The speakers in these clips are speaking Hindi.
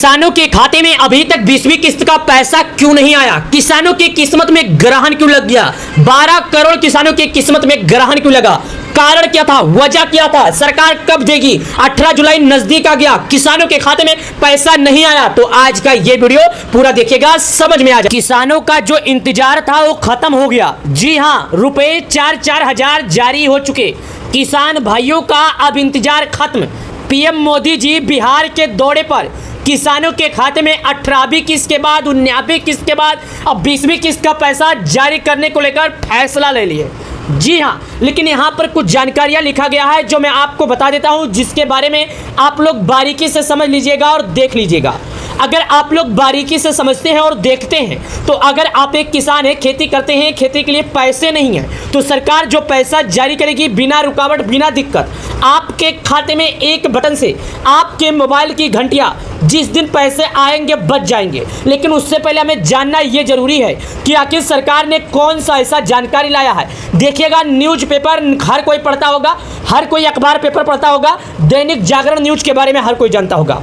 किसानों के खाते में अभी तक 20वीं किस्त का पैसा क्यों नहीं आया? किसानों की किस्मत में ग्रहण क्यों लग गया? 12 करोड़ किसानों की किस्मत में ग्रहण क्यों लगा? कारण क्या था? वजह क्या था? सरकार कब देगी? 18 जुलाई नजदीक आ गया, किसानों के खाते में पैसा नहीं आया। तो आज का ये वीडियो पूरा देखिएगा, समझ में आ जाए। किसानों का जो इंतजार था वो खत्म हो गया। जी हाँ, रुपए 4-4 हजार जारी हो चुके। किसान भाइयों का अब इंतजार खत्म। पीएम मोदी जी बिहार के दौरे पर किसानों के खाते में 18वीं किस्त के बाद 19वीं किस्त के बाद अब 20वीं किस्त का पैसा जारी करने को लेकर फैसला ले लिए। जी हाँ, लेकिन यहाँ पर कुछ जानकारियाँ लिखा गया है जो मैं आपको बता देता हूँ, जिसके बारे में आप लोग बारीकी से समझ लीजिएगा और देख लीजिएगा। अगर आप लोग बारीकी से समझते हैं और देखते हैं तो अगर आप एक किसान हैं, खेती करते हैं, खेती के लिए पैसे नहीं हैं, तो सरकार जो पैसा जारी करेगी बिना रुकावट, बिना दिक्कत आपके खाते में एक बटन से आपके मोबाइल की घंटियां जिस दिन पैसे आएंगे बच जाएंगे। लेकिन उससे पहले हमें जानना ये जरूरी है कि आखिर सरकार ने कौन सा ऐसा जानकारी लाया है। देखिएगा, न्यूज़ पेपर हर कोई पढ़ता होगा, हर कोई अखबार पेपर पढ़ता होगा, दैनिक जागरण न्यूज़ के बारे में हर कोई जानता होगा।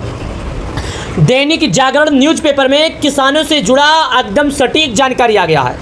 दैनिक जागरण न्यूज़पेपर में किसानों से जुड़ा एकदम सटीक जानकारी आ गया है।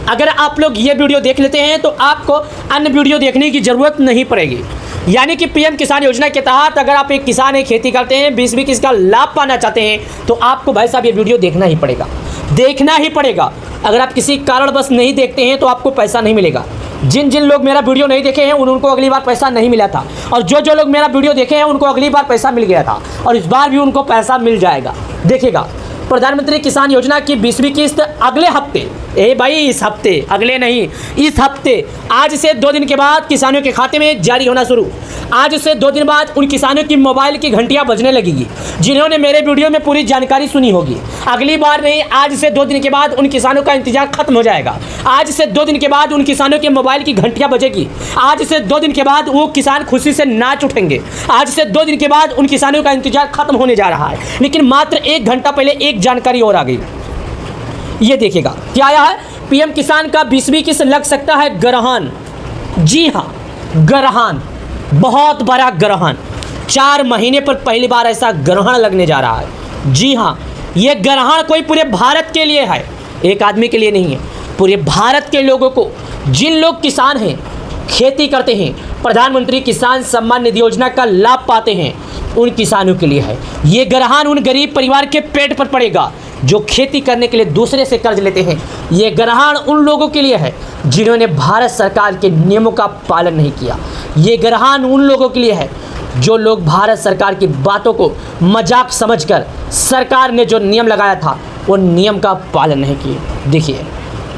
अगर आप लोग ये वीडियो देख लेते हैं तो आपको अन्य वीडियो देखने की ज़रूरत नहीं पड़ेगी। यानी कि पीएम किसान योजना के तहत अगर आप एक किसान है, खेती करते हैं, 20वीं किस्त का लाभ पाना चाहते हैं तो आपको भाई साहब ये वीडियो देखना ही पड़ेगा, देखना ही पड़ेगा। अगर आप किसी कारणवश नहीं देखते हैं तो आपको पैसा नहीं मिलेगा। जिन जिन लोग मेरा वीडियो नहीं देखे हैं उनको अगली बार पैसा नहीं मिला था, और जो जो लोग मेरा वीडियो देखे हैं उनको अगली बार पैसा मिल गया था, और इस बार भी उनको पैसा मिल जाएगा। देखिएगा, प्रधानमंत्री किसान योजना की 20वीं किस्त अगले हफ्ते, इस हफ्ते, अगले नहीं, इस हफ्ते आज से 2 दिन के बाद किसानों के खाते में जारी होना शुरू। आज से 2 दिन बाद उन किसानों की मोबाइल की घंटियां बजने लगेगी जिन्होंने मेरे वीडियो में पूरी जानकारी सुनी होगी। अगली बार नहीं, आज से 2 दिन के बाद उन किसानों का इंतजार खत्म हो जाएगा। आज से 2 दिन के बाद उन किसानों के मोबाइल की घंटियां बजेगी। आज से 2 दिन के बाद वो किसान खुशी से नाच उठेंगे। आज से 2 दिन के बाद उन किसानों का इंतजार खत्म होने जा रहा है। लेकिन मात्र 1 घंटा पहले एक जानकारी और आ गई। ये देखिएगा क्या आया है, पीएम किसान का 20वीं किस्त लग सकता है ग्रहण। जी हाँ, ग्रहण, बहुत बड़ा ग्रहण। 4 महीने पर पहली बार ऐसा ग्रहण लगने जा रहा है। जी हाँ, ये ग्रहण कोई पूरे भारत के लिए है, एक आदमी के लिए नहीं है। पूरे भारत के लोगों को, जिन लोग किसान हैं, खेती करते हैं, प्रधानमंत्री किसान सम्मान निधि योजना का लाभ पाते हैं, उन किसानों के लिए है। ये ग्रहण उन गरीब परिवार के पेट पर पड़ेगा जो खेती करने के लिए दूसरे से कर्ज लेते हैं। ये ग्रहण उन लोगों के लिए है जिन्होंने भारत सरकार के नियमों का पालन नहीं किया। ये ग्रहण उन लोगों के लिए है जो लोग भारत सरकार की बातों को मजाक समझकर सरकार ने जो नियम लगाया था वो नियम का पालन नहीं किए। देखिए,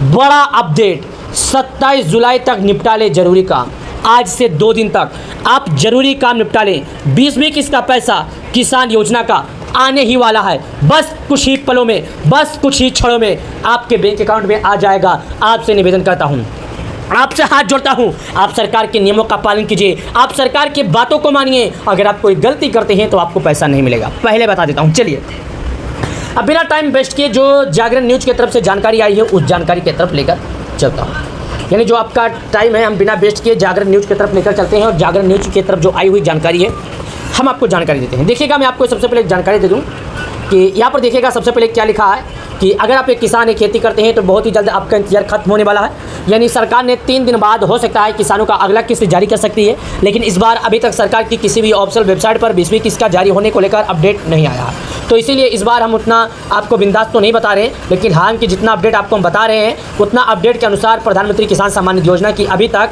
बड़ा अपडेट, 27 जुलाई तक निपटा ले जरूरी काम। आज से 2 दिन तक आप जरूरी काम निपटा लें। 20वीं किस्त का पैसा किसान योजना का आने ही वाला है। बस कुछ ही पलों में, बस कुछ ही क्षणों में आपके बैंक अकाउंट में आ जाएगा। आपसे निवेदन करता हूँ, आपसे हाथ जोड़ता हूँ, आप सरकार के नियमों का पालन कीजिए, आप सरकार की बातों को मानिए। अगर आप कोई गलती करते हैं तो आपको पैसा नहीं मिलेगा, पहले बता देता हूँ। चलिए, अब बिना टाइम वेस्ट किए जो जागरण न्यूज़ की तरफ से जानकारी आई है उस जानकारी की तरफ लेकर चलता हूँ। यानी जो आपका टाइम है हम बिना वेस्ट किए जागरण न्यूज़ की तरफ लेकर चलते हैं, और जागरण न्यूज़ की तरफ जो आई हुई जानकारी है हम आपको जानकारी देते हैं। देखिएगा, मैं आपको सबसे पहले एक जानकारी दे दूं कि यहाँ पर देखिएगा, सबसे पहले क्या लिखा है कि अगर आप एक किसान है, खेती करते हैं तो बहुत ही जल्द आपका इंतजार खत्म होने वाला है। यानी सरकार ने 3 दिन बाद हो सकता है किसानों का अगला किस्त जारी कर सकती है। लेकिन इस बार अभी तक सरकार की किसी भी ऑफिशियल वेबसाइट पर 20वीं किस्त का जारी होने को लेकर अपडेट नहीं आया है। तो इसीलिए इस बार हम उतना आपको बिंदास तो नहीं बता रहे हैं, लेकिन हाँ कि जितना अपडेट आपको हम बता रहे हैं उतना अपडेट के अनुसार प्रधानमंत्री किसान सम्मान निधि योजना की अभी तक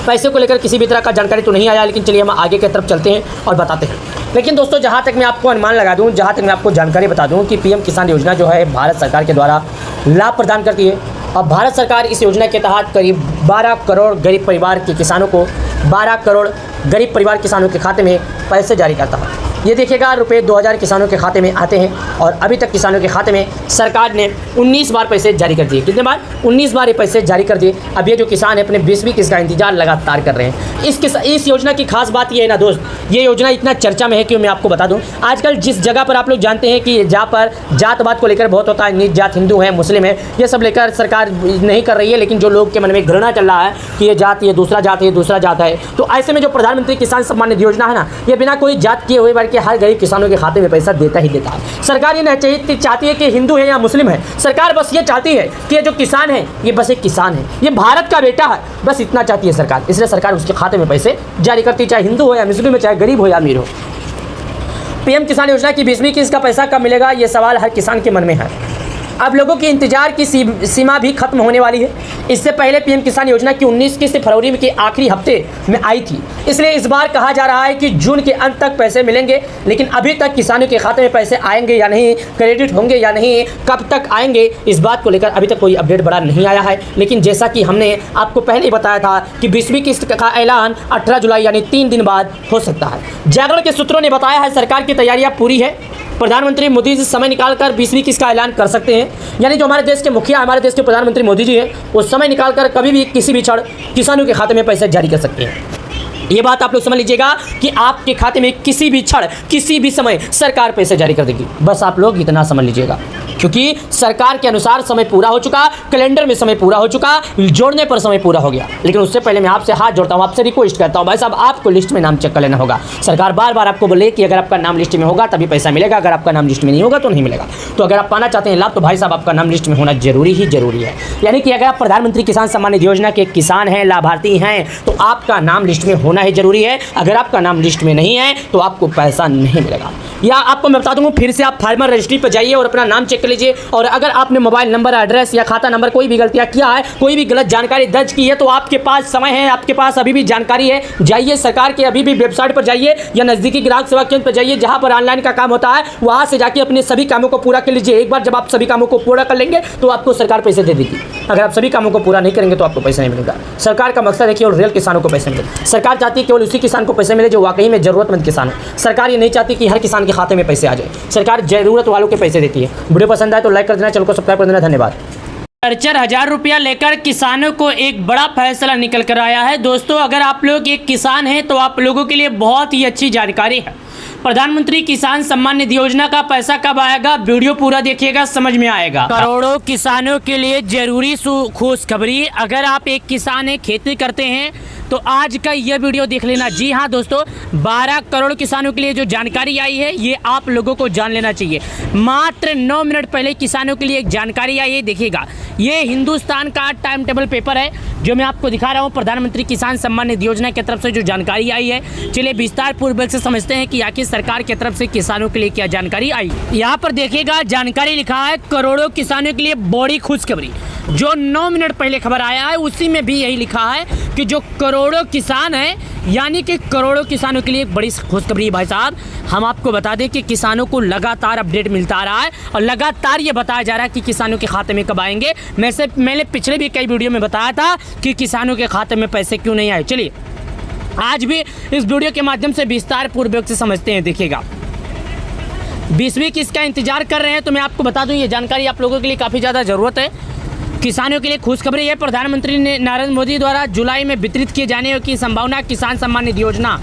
पैसे को लेकर किसी भी तरह का जानकारी तो नहीं आया। लेकिन चलिए हम आगे की तरफ चलते हैं और बताते हैं। लेकिन दोस्तों, जहाँ तक मैं आपको अनुमान लगा दूँ, जहाँ तक मैं आपको जानकारी बता दूँ कि पीएम किसान योजना जो है भारत सरकार के द्वारा लाभ प्रदान करती है। और भारत सरकार इस योजना के तहत करीब 12 करोड़ गरीब परिवार के किसानों को, 12 करोड़ गरीब परिवार किसानों के खाते में पैसे जारी करता है। ये देखिएगा, रुपये 2000 किसानों के खाते में आते हैं, और अभी तक किसानों के खाते में सरकार ने 19 बार पैसे जारी कर दिए। कितने बार? 19 बार ये पैसे जारी कर दिए। अब ये जो किसान है अपने 20वीं किस्त का इंतजार लगातार कर रहे हैं। इस योजना की खास बात ये है ना दोस्त, ये योजना इतना चर्चा में है कि मैं आपको बता दूं, आजकल जिस जगह पर आप लोग जानते हैं कि जहाँ पर जातवाद को लेकर बहुत होता है, नीच जात, हिंदू है, मुस्लिम है, ये सब लेकर सरकार नहीं कर रही है। लेकिन जो लोग के मन में घृणा चल रहा है कि ये जात, ये दूसरा जात है, ये दूसरा जात है, तो ऐसे में जो प्रधानमंत्री किसान सम्मान निधि योजना है ना, ये बिना कोई जात किए हुए करके हर गरीब किसानों के खाते में पैसा देता ही देता है। सरकार ये नहीं चाहती है कि हिंदू है या मुस्लिम है, सरकार बस ये चाहती है कि ये जो किसान है ये बस एक किसान है, ये भारत का बेटा है, बस इतना चाहती है सरकार। इसलिए सरकार उसके खाते में पैसे जारी करती है, चाहे हिंदू हो या मुस्लिम हो, चाहे गरीब हो या अमीर हो। पीएम किसान योजना की 20वीं किस्त का पैसा कब मिलेगा, ये सवाल हर किसान के मन में है। अब लोगों के इंतजार की सीमा भी खत्म होने वाली है। इससे पहले पीएम किसान योजना की 19 किस्त फरवरी के आखिरी हफ्ते में आई थी, इसलिए इस बार कहा जा रहा है कि जून के अंत तक पैसे मिलेंगे। लेकिन अभी तक किसानों के खाते में पैसे आएंगे या नहीं, क्रेडिट होंगे या नहीं, कब तक आएंगे, इस बात को लेकर अभी तक कोई अपडेट बड़ा नहीं आया है। लेकिन जैसा कि हमने आपको पहले ही बताया था कि 20वीं किस्त का ऐलान 18 जुलाई यानी 3 दिन बाद हो सकता है। जागरण के सूत्रों ने बताया है सरकार की तैयारियां पूरी है। प्रधानमंत्री मोदी जी समय निकालकर 20वीं किस्त का ऐलान कर सकते हैं, यानी जो हमारे देश के मुखिया, हमारे देश के प्रधानमंत्री मोदी जी हैं, वो समय निकालकर कभी भी किसी भी क्षण किसानों के खाते में पैसे जारी कर सकते हैं। ये बात आप लोग समझ लीजिएगा कि आपके खाते में किसी भी क्षण किसी भी समय सरकार पैसे जारी कर देगी, बस आप लोग इतना समझ लीजिएगा। क्योंकि सरकार के अनुसार समय पूरा हो चुका, कैलेंडर में समय पूरा हो चुका, जोड़ने पर समय पूरा हो गया। लेकिन उससे पहले मैं आपसे हाथ जोड़ता हूँ, आपसे रिक्वेस्ट करता हूँ, भाई साहब आपको लिस्ट में नाम चेक कर लेना होगा। सरकार बार बार आपको बोले कि अगर आपका नाम लिस्ट में होगा तभी पैसा मिलेगा, अगर आपका नाम लिस्ट में नहीं होगा तो नहीं मिलेगा। तो अगर आप पाना चाहते हैं लाभ, तो भाई साहब आपका नाम लिस्ट में होना जरूरी है। यानी कि अगर आप प्रधानमंत्री किसान सम्मान निधि योजना के किसान हैं, लाभार्थी हैं, तो आपका नाम लिस्ट में होना ही जरूरी है। अगर आपका नाम लिस्ट में नहीं है तो आपको पैसा नहीं मिलेगा। या आपको मैं बता दूंगा, फिर से आप फार्मर रजिस्ट्री पर जाइए और अपना नाम चेक कर लीजिए। और अगर आपने मोबाइल नंबर, एड्रेस या खाता नंबर कोई भी गलतियां किया है, कोई भी गलत जानकारी दर्ज की है, तो आपके पास समय है, आपके पास अभी भी जानकारी है। जाइए सरकार के अभी भी वेबसाइट पर जाइए या नज़दीकी ग्राहक सेवा केंद्र पर जाइए, जहां पर ऑनलाइन का काम होता है, वहां से जाके अपने सभी कामों को पूरा कर लीजिए। एक बार जब आप सभी कामों को पूरा कर लेंगे तो आपको सरकार पैसे दे देगी। अगर आप सभी कामों को पूरा नहीं करेंगे तो आपको पैसा नहीं मिलेगा। सरकार का मकसद है कि रियल किसानों को पैसे मिले। सरकार चाहती है केवल उसी किसान को पैसे मिले जो वाकई में जरूरतमंद किसान हो। सरकार ये नहीं चाहती कि हर किसान के खाते में पैसे आ जाए। सरकार जरूरत वालों के पैसे देती है। वीडियो पसंद आए तो लाइक कर देना, चैनल को सब्सक्राइब कर देना। धन्यवाद। 4,000 रुपया लेकर किसानों को एक बड़ा फैसला निकल कर आया है। दोस्तों, अगर आप लोग एक किसान हैं तो आप लोगों के लिए बहुत ही अच्छी जानकारी है। प्रधानमंत्री किसान सम्मान निधि योजना का पैसा कब आएगा, वीडियो पूरा देखिएगा, समझ में आएगा। करोड़ों किसानों के लिए जरूरी खुशखबरी। अगर आप एक किसान हैं, खेती करते हैं, तो आज का यह वीडियो देख लेना। जी हाँ दोस्तों, 12 करोड़ किसानों के लिए जो जानकारी आई है ये आप लोगों को जान लेना चाहिए। मात्र 9 मिनट पहले किसानों के लिए एक जानकारी आई है, देखिएगा। ये हिंदुस्तान का टाइम टेबल पेपर है जो मैं आपको दिखा रहा हूँ। प्रधानमंत्री किसान सम्मान निधि योजना की तरफ से जो जानकारी आई है, चलिए विस्तार पूर्वक से समझते हैं कि आखिर सरकार की तरफ से किसानों के लिए क्या जानकारी आई। यहाँ पर देखिएगा, जानकारी लिखा है करोड़ों किसानों के लिए बड़ी खुशखबरी। जो 9 मिनट पहले खबर आया है उसी में भी यही लिखा है कि जो करोड़ों किसान हैं, यानी कि करोड़ों किसानों के लिए एक बड़ी खुशखबरी। भाई साहब, हम आपको बता दें कि किसानों को लगातार अपडेट मिलता आ रहा है और लगातार ये बताया जा रहा है कि किसानों के खाते में कब आएंगे। मैंने पिछले भी कई वीडियो में बताया था कि किसानों के खाते में पैसे क्यों नहीं आए। चलिए आज भी इस वीडियो के माध्यम से विस्तार पूर्वक से समझते हैं। देखिएगा, 20वीं किस्त का इंतजार कर रहे हैं तो मैं आपको बता दूं, ये जानकारी आप लोगों के लिए काफ़ी ज़्यादा ज़रूरत है। किसानों के लिए खुशखबरी है। प्रधानमंत्री ने नरेंद्र मोदी द्वारा जुलाई में वितरित किए जाने की संभावना किसान सम्मान निधि योजना,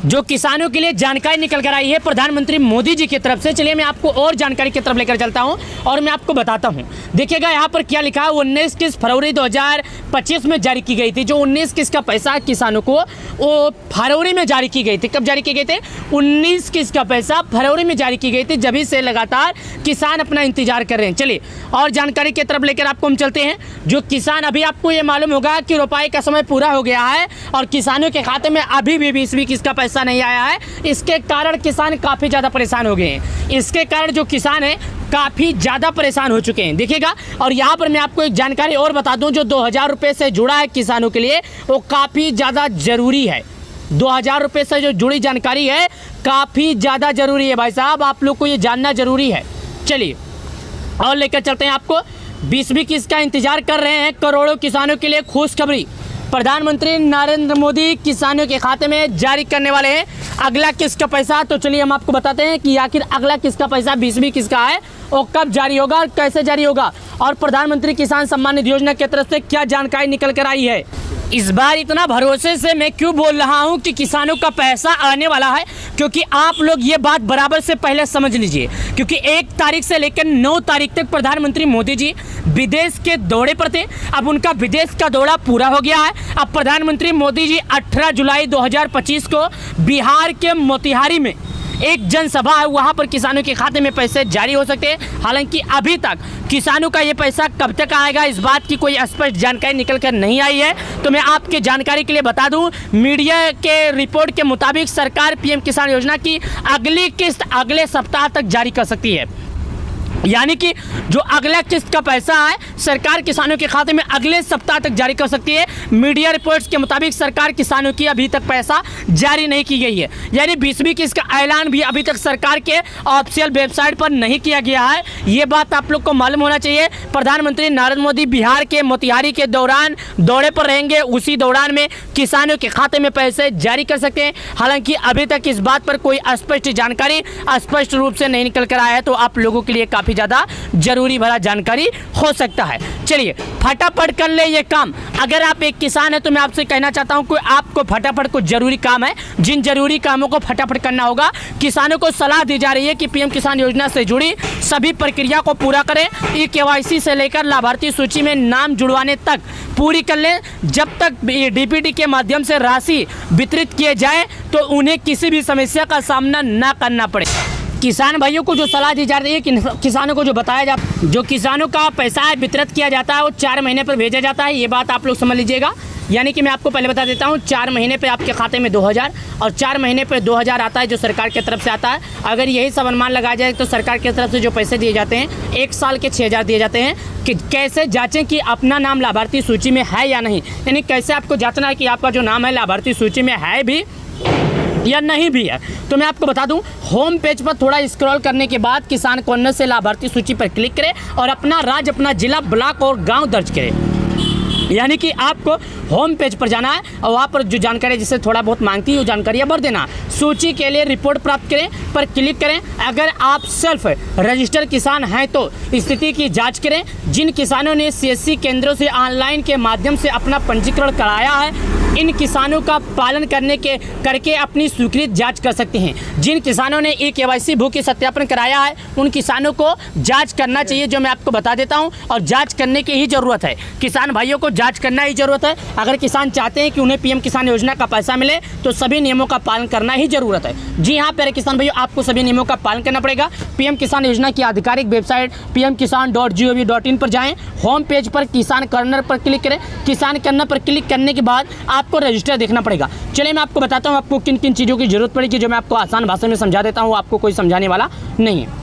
जो किसानों के लिए जानकारी निकल कर आई है प्रधानमंत्री मोदी जी की तरफ से। चलिए मैं आपको और जानकारी की तरफ लेकर चलता हूं और मैं आपको बताता हूं। देखिएगा यहाँ पर क्या लिखा है, 19 किस्त फरवरी 2025 में जारी की गई थी। जो 19 किस्त का पैसा किसानों को वो फरवरी में जारी की गई थी। कब जारी की गई थी? 19 किस्त का पैसा फरवरी में जारी की गई थी। जब से लगातार किसान अपना इंतजार कर रहे हैं। चलिए और जानकारी की तरफ लेकर आपको हम चलते हैं। जो किसान, अभी आपको ये मालूम होगा कि रोपाई का समय पूरा हो गया है और किसानों के खाते में अभी भी 20वीं किस्त का पैसा नहीं आया है। इसके कारण किसान काफी ज्यादा परेशान हो गए हैं। इसके कारण जो किसान है काफी ज्यादा परेशान हो चुके हैं। देखिएगा, और यहाँ पर मैं आपको एक जानकारी और बता दूं, जो 2000 रुपए से जुड़ा है किसानों के लिए, वो काफी ज्यादा जरूरी है। 2000 रुपए से जो जुड़ी जानकारी है काफी ज्यादा जरूरी है। भाई साहब, आप लोग को ये जानना जरूरी है। चलिए और लेकर चलते हैं आपको। 20वीं किस्त का इंतजार कर रहे हैं करोड़ों किसानों के लिए खुशखबरी। प्रधानमंत्री नरेंद्र मोदी किसानों के खाते में जारी करने वाले हैं अगला किस्त का पैसा। तो चलिए हम आपको बताते हैं कि आखिर अगला किस्त का पैसा 20वीं किस्त का है वो कब जारी होगा और कैसे जारी होगा, और प्रधानमंत्री किसान सम्मान निधि योजना की तरफ से क्या जानकारी निकल कर आई है। इस बार इतना भरोसे से मैं क्यों बोल रहा हूं कि किसानों का पैसा आने वाला है, क्योंकि आप लोग ये बात बराबर से पहले समझ लीजिए। क्योंकि 1 तारीख से लेकर 9 तारीख तक प्रधानमंत्री मोदी जी विदेश के दौरे पर थे। अब उनका विदेश का दौरा पूरा हो गया है। अब प्रधानमंत्री मोदी जी 18 जुलाई 2025 को बिहार के मोतिहारी में एक जनसभा है, वहां पर किसानों के खाते में पैसे जारी हो सकते हैं। हालांकि अभी तक किसानों का ये पैसा कब तक आएगा, इस बात की कोई स्पष्ट जानकारी निकल कर नहीं आई है। तो मैं आपके जानकारी के लिए बता दूं, मीडिया के रिपोर्ट के मुताबिक सरकार पीएम किसान योजना की अगली किस्त अगले सप्ताह तक जारी कर सकती है। यानी कि जो अगला किस्त का पैसा है सरकार किसानों के खाते में अगले सप्ताह तक जारी कर सकती है। मीडिया रिपोर्ट्स के मुताबिक सरकार किसानों की अभी तक पैसा जारी नहीं की गई है, यानी 20वीं किस्त का ऐलान भी अभी तक सरकार के ऑफिशियल वेबसाइट पर नहीं किया गया है। ये बात आप लोग को मालूम होना चाहिए। प्रधानमंत्री नरेंद्र मोदी बिहार के मोतिहारी के दौरान दौरे पर रहेंगे, उसी दौरान में किसानों के खाते में पैसे जारी कर सकते हैं। हालांकि अभी तक इस बात पर कोई स्पष्ट जानकारी स्पष्ट रूप से नहीं निकल कर आया है, तो आप लोगों के लिए काफी ज्यादा जरूरी भरा जानकारी हो सकता है। चलिए फटाफट कर ले ये काम। अगर आप एक किसान है तो मैं आपसे कहना चाहता हूं कि आपको फटाफट कुछ जरूरी काम है, जिन जरूरी कामों को फटाफट करना होगा। किसानों को सलाह दी जा रही है कि पीएम किसान योजना से जुड़ी सभी प्रक्रिया को पूरा करें। ई-केवाईसी से लेकर लाभार्थी सूची में नाम जुड़वाने तक पूरी कर लें। जब तक डीपीटी के माध्यम से राशि वितरित किए जाए तो उन्हें किसी भी समस्या का सामना न करना पड़े। किसान भाइयों को जो सलाह दी जा रही है कि किसानों को जो बताया जाता, जो किसानों का पैसा है वितरित किया जाता है वो 4 महीने पर भेजा जाता है। ये बात आप लोग समझ लीजिएगा। यानी कि मैं आपको पहले बता देता हूँ, 4 महीने पे आपके खाते में 2000 और 4 महीने पे 2000 आता है जो सरकार की तरफ से आता है। अगर यही सब अनुमान लगाया जाए तो सरकार की तरफ से जो पैसे दिए जाते हैं 1 साल के 6000 दिए जाते हैं। कि कैसे जांचें कि अपना नाम लाभार्थी सूची में है या नहीं, यानी कैसे आपको जांचना है कि आपका जो नाम है लाभार्थी सूची में है भी या नहीं भी है। तो मैं आपको बता दूं, होम पेज पर थोड़ा स्क्रॉल करने के बाद किसान कॉर्नर से लाभार्थी सूची पर क्लिक करें और अपना राज्य, अपना जिला, ब्लॉक और गांव दर्ज करें। यानी कि आपको होम पेज पर जाना है और वहाँ पर जो जानकारी जिसे थोड़ा बहुत मांगती है वो जानकारियाँ भर देना। सूची के लिए रिपोर्ट प्राप्त करें पर क्लिक करें। अगर आप सेल्फ रजिस्टर्ड किसान हैं तो स्थिति की जांच करें। जिन किसानों ने सीएससी केंद्रों से ऑनलाइन के माध्यम से अपना पंजीकरण कराया है, इन किसानों का पालन करके अपनी स्वीकृत जांच कर सकते हैं। जिन किसानों ने ई-केवाईसी भू के सत्यापन कराया है उन किसानों को जांच करना चाहिए, जो मैं आपको बता देता हूं। और जांच करने की ही ज़रूरत है, किसान भाइयों को जांच करना ही ज़रूरत है। अगर किसान चाहते हैं कि उन्हें पीएम किसान योजना का पैसा मिले तो सभी नियमों का पालन करना ही ज़रूरत है। जी हाँ प्यारे किसान भाइयों, आपको सभी नियमों का पालन करना पड़ेगा। पीएम किसान योजना की आधिकारिक वेबसाइट pmkisan.gov.in पर जाएँ। होम पेज पर किसान कॉर्नर पर क्लिक करें। किसान कॉर्नर पर क्लिक करने के बाद आपको रजिस्टर देखना पड़ेगा। चलिए मैं आपको बताता हूँ आपको किन किन चीज़ों की जरूरत पड़ेगी, जो मैं आपको आसान भाषा में समझा देता हूँ, आपको कोई समझाने वाला नहीं है।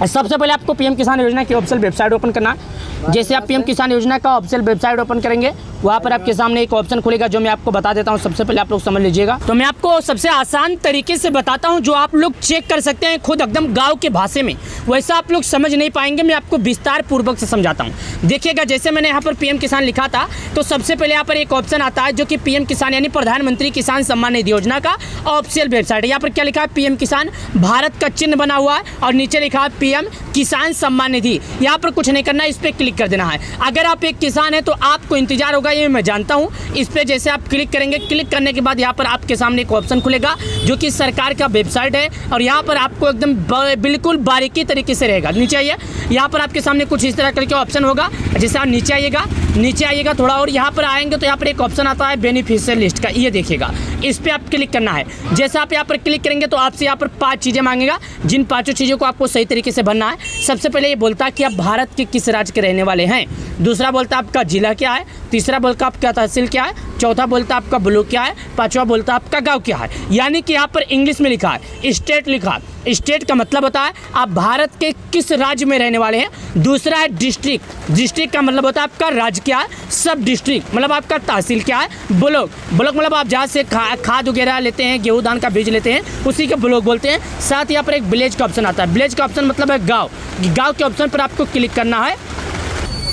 सबसे पहले आपको पीएम किसान योजना की ऑफिशियल वेबसाइट ओपन करना है। जैसे आप पीएम किसान योजना का ऑफिशियल वेबसाइट ओपन करेंगे वहाँ पर आपके सामने एक ऑप्शन खुलेगा, जो मैं आपको बता देता हूँ। सबसे पहले आप लोग समझ लीजिएगा। तो मैं आपको सबसे आसान तरीके से बताता हूँ जो आप लोग चेक कर सकते हैं खुद एकदम गाँव के भाषा में। वैसा आप लोग समझ नहीं पाएंगे, मैं आपको विस्तार पूर्वक से समझाता हूँ। देखिएगा, जैसे मैंने यहाँ पर पीएम किसान लिखा था तो सबसे पहले यहाँ पर एक ऑप्शन आता है जो कि पीएम किसान यानी प्रधानमंत्री किसान सम्मान निधि योजना का ऑफिशियल वेबसाइट है। यहाँ पर क्या लिखा है, पीएम किसान, भारत का चिन्ह बना हुआ है और नीचे लिखा है पीएम किसान सम्मान निधि। यहाँ पर कुछ नहीं करना है, इस पर क्लिक कर देना है। अगर आप एक किसान हैं तो आपको इंतजार होगा, ये मैं जानता हूँ। इस पर जैसे आप क्लिक करेंगे, क्लिक करने के बाद यहाँ पर आपके सामने एक ऑप्शन खुलेगा जो कि सरकार का वेबसाइट है और यहाँ पर आपको एकदम बिल्कुल बारीकी तरीके से रहेगा। नीचे आइए, यहाँ पर आपके सामने कुछ इस तरह करके ऑप्शन होगा। जैसे आप नीचे आइएगा थोड़ा और यहाँ पर आएंगे तो यहाँ पर एक ऑप्शन आता है बेनिफिशियल लिस्ट का, ये देखिएगा। इस पर आप क्लिक करना है। जैसे आप यहाँ पर क्लिक करेंगे तो आपसे यहाँ पर 5 चीज़ें मांगेगा, जिन 5 चीज़ों को आपको सही तरीके से भरना है। सबसे पहले ये बोलता है कि आप भारत के किस राज्य के रहने वाले हैं। दूसरा बोलता है आपका जिला क्या है। तीसरा बोलता है आपका तहसील क्या है। चौथा बोलता है आपका ब्लॉक क्या है। पांचवा बोलता है आपका गांव क्या है। यानी कि यहाँ पर इंग्लिश में लिखा है स्टेट लिखा है। स्टेट का मतलब होता है आप भारत के किस राज्य में रहने वाले हैं। दूसरा है डिस्ट्रिक्ट। डिस्ट्रिक्ट का मतलब होता है आपका राज्य क्या है। सब डिस्ट्रिक्ट मतलब आपका तहसील क्या है। ब्लॉक मतलब आप जहाँ से खाद वगैरह लेते हैं, गेहूँ धान का बीज लेते हैं, उसी के ब्लॉक बोलते हैं। साथ यहाँ पर एक विलेज का ऑप्शन आता है। विलेज का ऑप्शन मतलब है गाँव। गाँव के ऑप्शन पर आपको क्लिक करना है।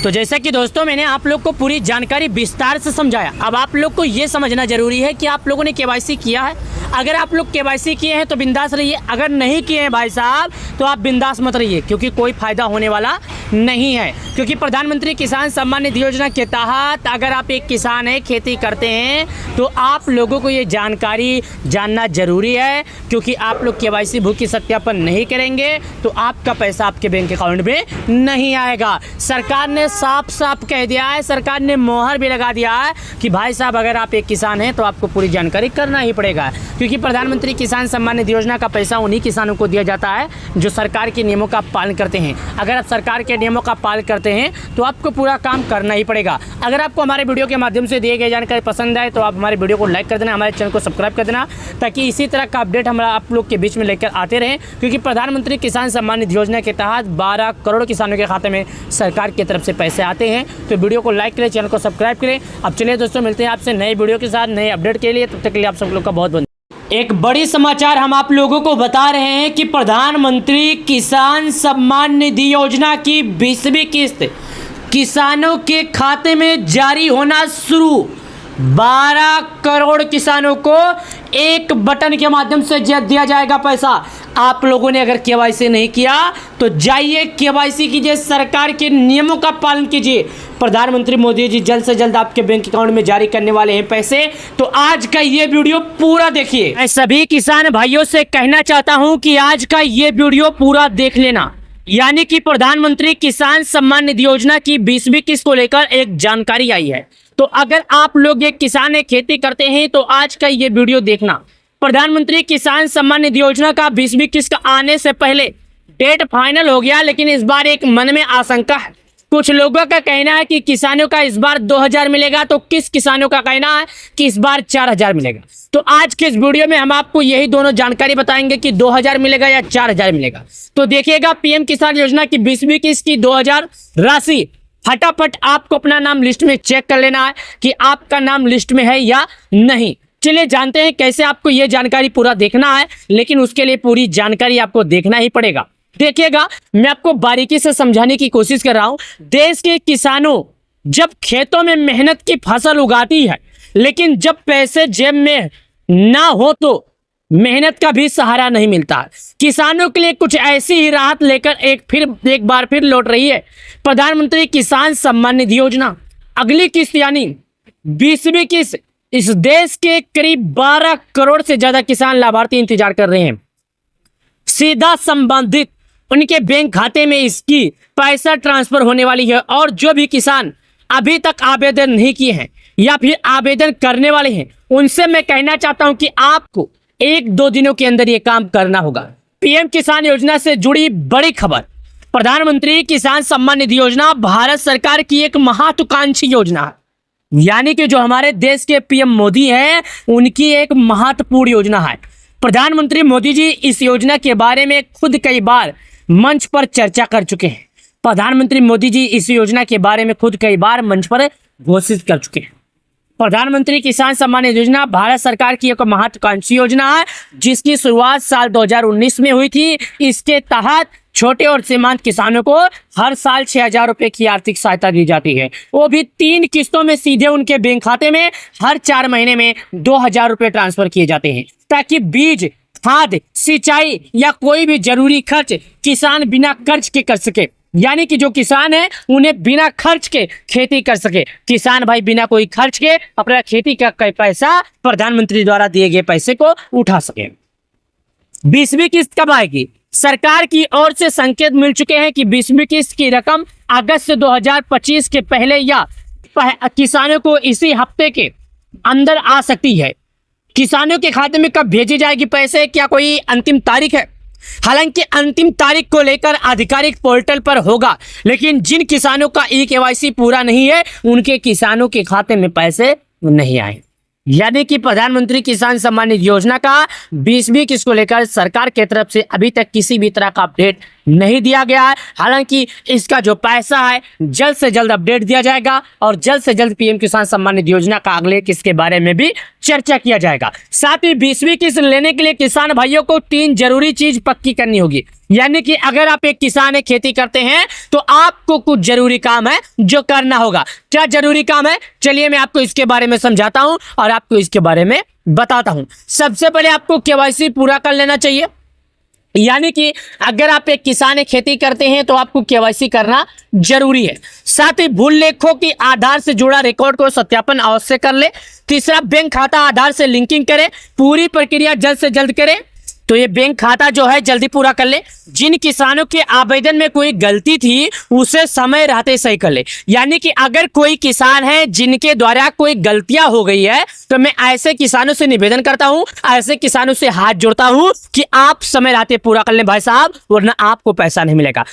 तो जैसा कि दोस्तों मैंने आप लोग को पूरी जानकारी विस्तार से समझाया, अब आप लोग को ये समझना जरूरी है कि आप लोगों ने केवाईसी किया है। अगर आप लोग केवाईसी किए हैं तो बिंदास रहिए, अगर नहीं किए हैं भाई साहब तो आप बिंदास मत रहिए, क्योंकि कोई फ़ायदा होने वाला नहीं है। क्योंकि प्रधानमंत्री किसान सम्मान निधि योजना के तहत अगर आप एक किसान हैं, खेती करते हैं, तो आप लोगों को ये जानकारी जानना जरूरी है, क्योंकि आप लोग केवाईसी भू की सत्यापन नहीं करेंगे तो आपका पैसा आपके बैंक अकाउंट में नहीं आएगा। सरकार ने साफ साफ कह दिया है, सरकार ने मोहर भी लगा दिया है कि भाई साहब अगर आप एक किसान हैं तो आपको पूरी जानकारी करना ही पड़ेगा, क्योंकि प्रधानमंत्री किसान सम्मान निधि योजना का पैसा उन्हीं किसानों को दिया जाता है जो सरकार के नियमों का पालन करते हैं। अगर आप सरकार के नियमों का पालन करते हैं तो आपको पूरा काम करना ही पड़ेगा। अगर आपको हमारे वीडियो के माध्यम से दिए गए जानकारी पसंद आए तो आप हमारे वीडियो को लाइक कर देना, हमारे चैनल को सब्सक्राइब कर देना, ताकि इसी तरह का अपडेट हम आप लोग के बीच में लेकर आते रहें। क्योंकि प्रधानमंत्री किसान सम्मान निधि योजना के तहत 12 करोड़ किसानों के खाते में सरकार की तरफ से पैसे आते हैं। तो वीडियो को लाइक करें, चैनल को सब्सक्राइब करें। अब चलिए दोस्तों, मिलते हैं आपसे नए वीडियो के साथ नए अपडेट के लिए। तब तक के लिए आप सब लोग का बहुत बहुत एक बड़ी समाचार हम आप लोगों को बता रहे हैं कि प्रधानमंत्री किसान सम्मान निधि योजना की 20वीं किस्त किसानों के खाते में जारी होना शुरू। 12 करोड़ किसानों को एक बटन के माध्यम से दिया जाएगा पैसा। आप लोगों ने अगर केवाईसी नहीं किया तो जाइए केवाईसी कीजिए, सरकार के नियमों का पालन कीजिए। प्रधानमंत्री मोदी जी जल्द से जल्द आपके बैंक अकाउंट में जारी करने वाले हैं पैसे। तो आज का ये वीडियो पूरा देखिए। मैं सभी किसान भाइयों से कहना चाहता हूं कि आज का ये वीडियो पूरा देख लेना। यानी कि प्रधानमंत्री किसान सम्मान निधि योजना की 20वीं किस्त को लेकर एक जानकारी आई है। तो अगर आप लोग एक किसान है, खेती करते हैं, तो आज का ये वीडियो देखना। प्रधानमंत्री किसान सम्मान निधि योजना का 20वीं किस्त आने से पहले डेट फाइनल हो गया, लेकिन इस बार एक मन में आशंका है। कुछ लोगों का कहना है कि किसानों का इस बार 2000 मिलेगा, तो किस किसानों का कहना है कि इस बार 4000 मिलेगा। तो आज के इस वीडियो में हम आपको यही दोनों जानकारी बताएंगे कि 2000 मिलेगा या 4000 मिलेगा। तो देखिएगा, पीएम किसान योजना की 20वीं किस्त की 2000 राशि फटाफट आपको अपना नाम लिस्ट में चेक कर लेना है कि आपका नाम लिस्ट में है या नहीं। चलिए जानते हैं कैसे आपको यह जानकारी पूरा देखना है, लेकिन उसके लिए पूरी जानकारी आपको देखना ही पड़ेगा। देखिएगा, मैं आपको बारीकी से समझाने की कोशिश कर रहा हूं। देश के किसानों जब खेतों में मेहनत की फसल उगाती है, लेकिन जब पैसे जेब में ना हो तो मेहनत का भी सहारा नहीं मिलता। किसानों के लिए कुछ ऐसी ही राहत लेकर एक बार फिर लौट रही है प्रधानमंत्री किसान सम्मान निधि योजना। अगली किस्त यानी 20वीं किस्त, इस देश के करीब 12 करोड़ से ज्यादा किसान लाभार्थी इंतजार कर रहे हैं। सीधा संबंधित उनके बैंक खाते में इसकी पैसा ट्रांसफर होने वाली है। और जो भी किसान अभी तक आवेदन नहीं किए हैं या फिर आवेदन करने वाले हैं, उनसे मैं कहना चाहता हूं कि आपको 1-2 दिनों के अंदर यह काम करना होगा। पीएम किसान योजना से जुड़ी बड़ी खबर। प्रधानमंत्री किसान सम्मान निधि योजना भारत सरकार की एक महत्वाकांक्षी योजना है। यानी कि जो हमारे देश के पीएम मोदी हैं, उनकी एक महत्वपूर्ण योजना है। प्रधानमंत्री मोदी जी इस योजना के बारे में खुद कई बार मंच पर चर्चा कर चुके हैं। प्रधानमंत्री मोदी जी इस योजना के बारे में खुद कई बार मंच पर घोषित कर चुके हैं। प्रधानमंत्री किसान सम्मान निधि योजना भारत सरकार की एक महत्वाकांक्षी योजना है, जिसकी शुरुआत साल 2019 में हुई थी। इसके तहत छोटे और सीमांत किसानों को हर साल 6000 रुपए की आर्थिक सहायता दी जाती है, वो भी 3 किस्तों में सीधे उनके बैंक खाते में। हर 4 महीने में 2000 रुपए ट्रांसफर किए जाते हैं, ताकि बीज, खाद, सिंचाई या कोई भी जरूरी खर्च किसान बिना कर्ज के कर सके। यानी कि जो किसान है उन्हें बिना खर्च के खेती कर सके। किसान भाई बिना कोई खर्च के अपना खेती का पैसा प्रधानमंत्री द्वारा दिए गए पैसे को उठा सके। 20वीं किस्त कब आएगी? सरकार की ओर से संकेत मिल चुके हैं कि 20वीं किस्त की रकम अगस्त 2025 के पहले या किसानों को इसी हफ्ते के अंदर आ सकती है। किसानों के खाते में कब भेजी जाएगी पैसे, क्या कोई अंतिम तारीख है? हालांकि अंतिम तारीख को लेकर आधिकारिक पोर्टल पर होगा, लेकिन जिन किसानों का ई-केवाईसी पूरा नहीं है, उनके किसानों के खाते में पैसे नहीं आए। यानी कि प्रधानमंत्री किसान सम्मान निधि योजना का 20वीं किस्त को लेकर सरकार की तरफ से अभी तक किसी भी तरह का अपडेट नहीं दिया गया है। हालांकि इसका जो पैसा है जल्द से जल्द अपडेट दिया जाएगा और जल्द से जल्द पीएम किसान सम्मान निधि योजना का अगले किस्त के बारे में भी चर्चा किया जाएगा। साथ ही 20वीं किस्त लेने के लिए किसान भाइयों को 3 जरूरी चीज पक्की करनी होगी। यानी कि अगर आप एक किसान है, खेती करते हैं, तो आपको कुछ जरूरी काम है जो करना होगा। क्या जरूरी काम है? चलिए मैं आपको इसके बारे में समझाता हूं और आपको इसके बारे में बताता हूं। सबसे पहले आपको केवाईसी पूरा कर लेना चाहिए। यानी कि अगर आप एक किसान है, खेती करते हैं तो आपको केवाईसी करना जरूरी है। साथ ही भूल लेखों की आधार से जुड़ा रिकॉर्ड को सत्यापन अवश्य कर ले। तीसरा, बैंक खाता आधार से लिंकिंग करें, पूरी प्रक्रिया जल्द से जल्द करें। तो ये बैंक खाता जो है जल्दी पूरा कर ले। जिन किसानों के आवेदन में कोई गलती थी उसे समय रहते सही कर ले। यानी कि अगर कोई किसान है जिनके द्वारा कोई गलतियां हो गई है तो मैं ऐसे किसानों से निवेदन करता हूं, ऐसे किसानों से हाथ जोड़ता हूं कि आप समय रहते पूरा कर लें भाई साहब, वरना आपको पैसा नहीं मिलेगा।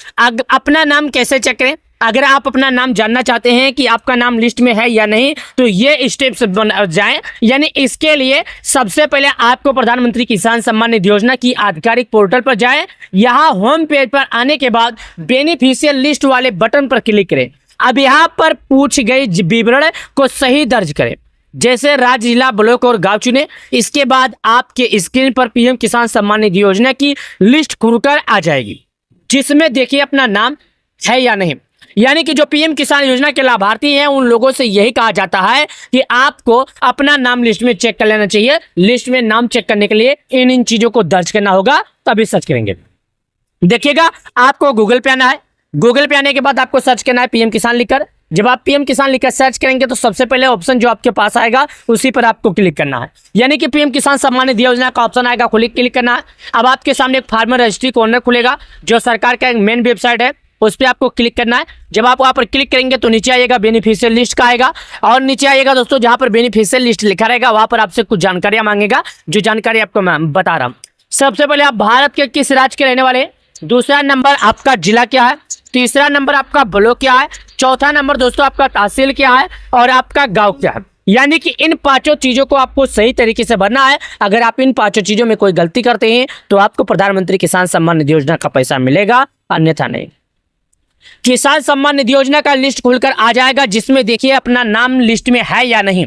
अपना नाम कैसे चेक करें? अगर आप अपना नाम जानना चाहते हैं कि आपका नाम लिस्ट में है या नहीं तो ये स्टेप्स जाएं। यानी इसके लिए सबसे पहले आपको प्रधानमंत्री किसान सम्मान निधि योजना की आधिकारिक पोर्टल पर जाएं। यहां होम पेज पर आने के बाद बेनिफिशियल लिस्ट वाले बटन पर क्लिक करें। अब यहां पर पूछ गई विवरण को सही दर्ज करें, जैसे राज्य, जिला, ब्लॉक और गांव चुने। इसके बाद आपके स्क्रीन पर पीएम किसान सम्मान निधि योजना की लिस्ट खुलकर आ जाएगी, जिसमें देखिए अपना नाम है या नहीं। यानी कि जो पीएम किसान योजना के लाभार्थी हैं उन लोगों से यही कहा जाता है कि आपको अपना नाम लिस्ट में चेक कर लेना चाहिए। लिस्ट में नाम चेक करने के लिए इन चीजों को दर्ज करना होगा, तभी सर्च करेंगे। देखिएगा, आपको गूगल पे आना है। गूगल पे आने के बाद आपको सर्च करना है पीएम किसान लिखकर। जब आप पीएम किसान लिखकर सर्च करेंगे तो सबसे पहले ऑप्शन जो आपके पास आएगा उसी पर आपको क्लिक करना है। यानी कि पीएम किसान सम्मान निधि योजना का ऑप्शन आएगा, क्लिक करना है। अब आपके सामने एक फार्मर रजिस्ट्री कॉर्नर खुलेगा, जो सरकार का एक मेन वेबसाइट है, उस पर आपको क्लिक करना है। जब आप वहां पर क्लिक करेंगे तो नीचे आएगा बेनिफिशियल लिस्ट का आएगा, और नीचे आएगा दोस्तों जहां पर बेनिफिशियल लिस्ट लिखा रहेगा वहां पर आपसे कुछ जानकारियां मांगेगा, जो जानकारी आपको मैं बता रहा हूं। सबसे पहले आप भारत के किस राज्य के रहने वाले, दूसरा नंबर आपका जिला क्या है, तीसरा नंबर आपका ब्लॉक क्या है, चौथा नंबर दोस्तों आपका तहसील क्या है, और आपका गाँव क्या है। यानी कि इन पांचों चीजों को आपको सही तरीके से भरना है। अगर आप इन पांचों चीजों में कोई गलती करते हैं तो आपको प्रधानमंत्री किसान सम्मान निधि योजना का पैसा मिलेगा, अन्यथा नहीं। किसान सम्मान निधि योजना का लिस्ट खुलकर आ जाएगा, जिसमें देखिए अपना नाम लिस्ट में है या नहीं।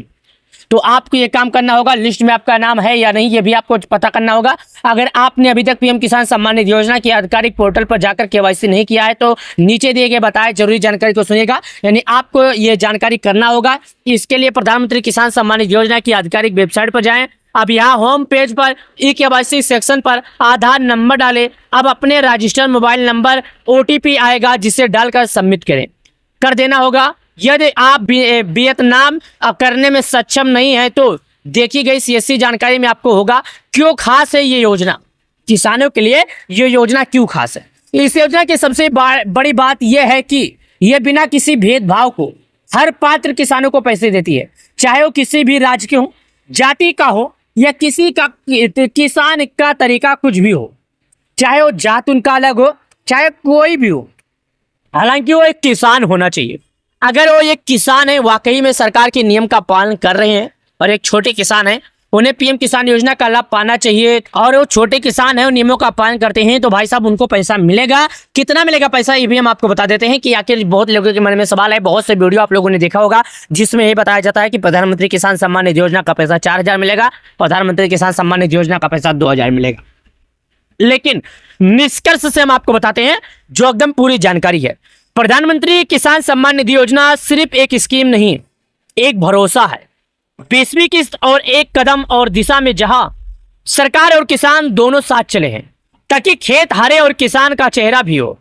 तो आपको ये काम करना होगा, लिस्ट में आपका नाम है या नहीं ये भी आपको पता करना होगा। अगर आपने अभी तक पीएम किसान सम्मान निधि योजना की आधिकारिक पोर्टल पर जाकर केवाईसी नहीं किया है तो नीचे दिए गए बताए जरूरी जानकारी को सुनिएगा। यानी आपको ये जानकारी करना होगा। इसके लिए प्रधानमंत्री किसान सम्मान निधि योजना की आधिकारिक वेबसाइट पर जाएं। अब यहाँ होम पेज पर केवाईसी सेक्शन पर आधार नंबर डालें। अब अपने रजिस्टर्ड मोबाइल नंबर ओटीपी आएगा, जिसे डालकर सबमिट कर देना होगा। यदि आप वियतनाम करने में सक्षम नहीं है तो देखी गई सीएससी जानकारी में आपको होगा क्यों खास है ये योजना, किसानों के लिए ये योजना क्यों खास है। इस योजना की सबसे बड़ी बात यह है कि यह बिना किसी भेदभाव को हर पात्र किसानों को पैसे देती है, चाहे वो किसी भी राज्य के हो, जाति का हो या किसी का किसान का तरीका कुछ भी हो, चाहे वो जात उनका अलग हो, चाहे कोई भी हो, हालांकि वो एक किसान होना चाहिए। अगर वो एक किसान है, वाकई में सरकार के नियम का पालन कर रहे हैं और एक छोटे किसान है, उन्हें पीएम किसान योजना का लाभ पाना चाहिए, और वो छोटे किसान है और नियमों का पालन करते हैं तो भाई साहब उनको पैसा मिलेगा। कितना मिलेगा पैसा ये भी हम आपको बता देते हैं कि आखिर बहुत लोगों के मन में सवाल है। बहुत से वीडियो आप लोगों ने देखा होगा जिसमें ये बताया जाता है कि प्रधानमंत्री किसान सम्मान निधि योजना का पैसा 4000 मिलेगा, प्रधानमंत्री किसान सम्मान निधि योजना का पैसा 2000 मिलेगा। लेकिन निष्कर्ष से हम आपको बताते हैं जो एकदम पूरी जानकारी है। प्रधानमंत्री किसान सम्मान निधि योजना सिर्फ एक स्कीम नहीं, एक भरोसा है, 20वीं किस्त और एक कदम और दिशा में जहां सरकार और किसान दोनों साथ चले हैं ताकि खेत हरे और किसान का चेहरा भी हो।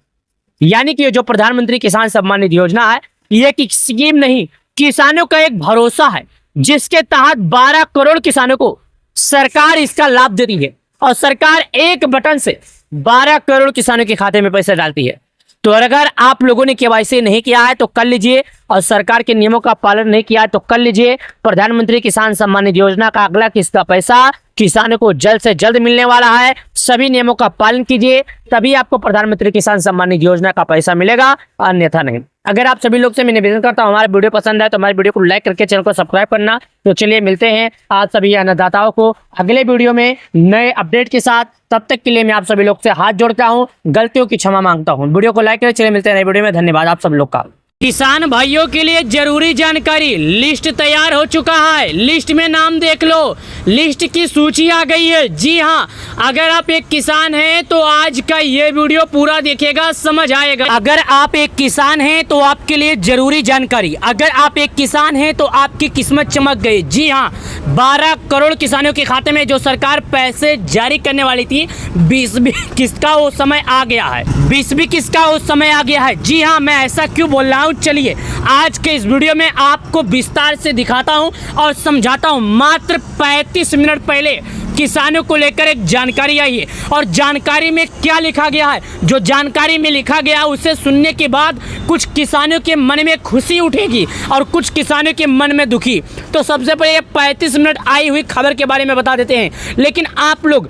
यानी कि जो प्रधानमंत्री किसान सम्मान निधि योजना है ये एक स्कीम नहीं, किसानों का एक भरोसा है, जिसके तहत 12 करोड़ किसानों को सरकार इसका लाभ देती है और सरकार एक बटन से 12 करोड़ किसानों के खाते में पैसे डालती है। तो अगर आप लोगों ने केवाईसी नहीं किया है तो कर लीजिए, और सरकार के नियमों का पालन नहीं किया है तो कर लीजिए। प्रधानमंत्री किसान सम्मान निधि योजना का अगला किस्त का पैसा किसानों को जल्द से जल्द मिलने वाला है। सभी नियमों का पालन कीजिए, तभी आपको प्रधानमंत्री किसान सम्मान निधि योजना का पैसा मिलेगा, अन्यथा नहीं। अगर आप सभी लोग से मैं निवेदन करता हूँ हमारा वीडियो पसंद है तो हमारे वीडियो को लाइक करके चैनल को सब्सक्राइब करना। तो चलिए मिलते हैं आप सभी अन्नदाताओं को अगले वीडियो में नए अपडेट के साथ। तब तक के लिए मैं आप सभी लोग से हाथ जोड़ता हूँ, गलतियों की क्षमा मांगता हूँ। वीडियो को लाइक करें, चलिए मिलते हैं नए वीडियो में। धन्यवाद आप सब लोग का। किसान भाइयों के लिए जरूरी जानकारी, लिस्ट तैयार हो चुका है। लिस्ट में नाम देख लो, लिस्ट की सूची आ गई है। जी हाँ, अगर आप एक किसान हैं तो आज का ये वीडियो पूरा देखिएगा, समझ आएगा। अगर आप एक किसान हैं तो आपके लिए जरूरी जानकारी, अगर आप एक किसान हैं तो आपकी किस्मत चमक गई। जी हाँ, 12 करोड़ किसानों के खाते में जो सरकार पैसे जारी करने वाली थी, 20वीं किस्त का वो समय आ गया है। 20वीं किस्त का वो समय आ गया है। जी हाँ, मैं ऐसा क्यों बोल रहा हूँ, चलिए आज के इस वीडियो में आपको विस्तार से दिखाता हूं और समझाता हूं। मात्र 35 मिनट पहले किसानों को लेकर एक जानकारी आई है और जानकारी में क्या लिखा गया है, जो जानकारी में लिखा गया उसे सुनने के बाद कुछ किसानों के मन में खुशी उठेगी और कुछ किसानों के मन में दुखी। तो सबसे पहले 35 मिनट आई हुई खबर के बारे में बता देते हैं। लेकिन आप लोग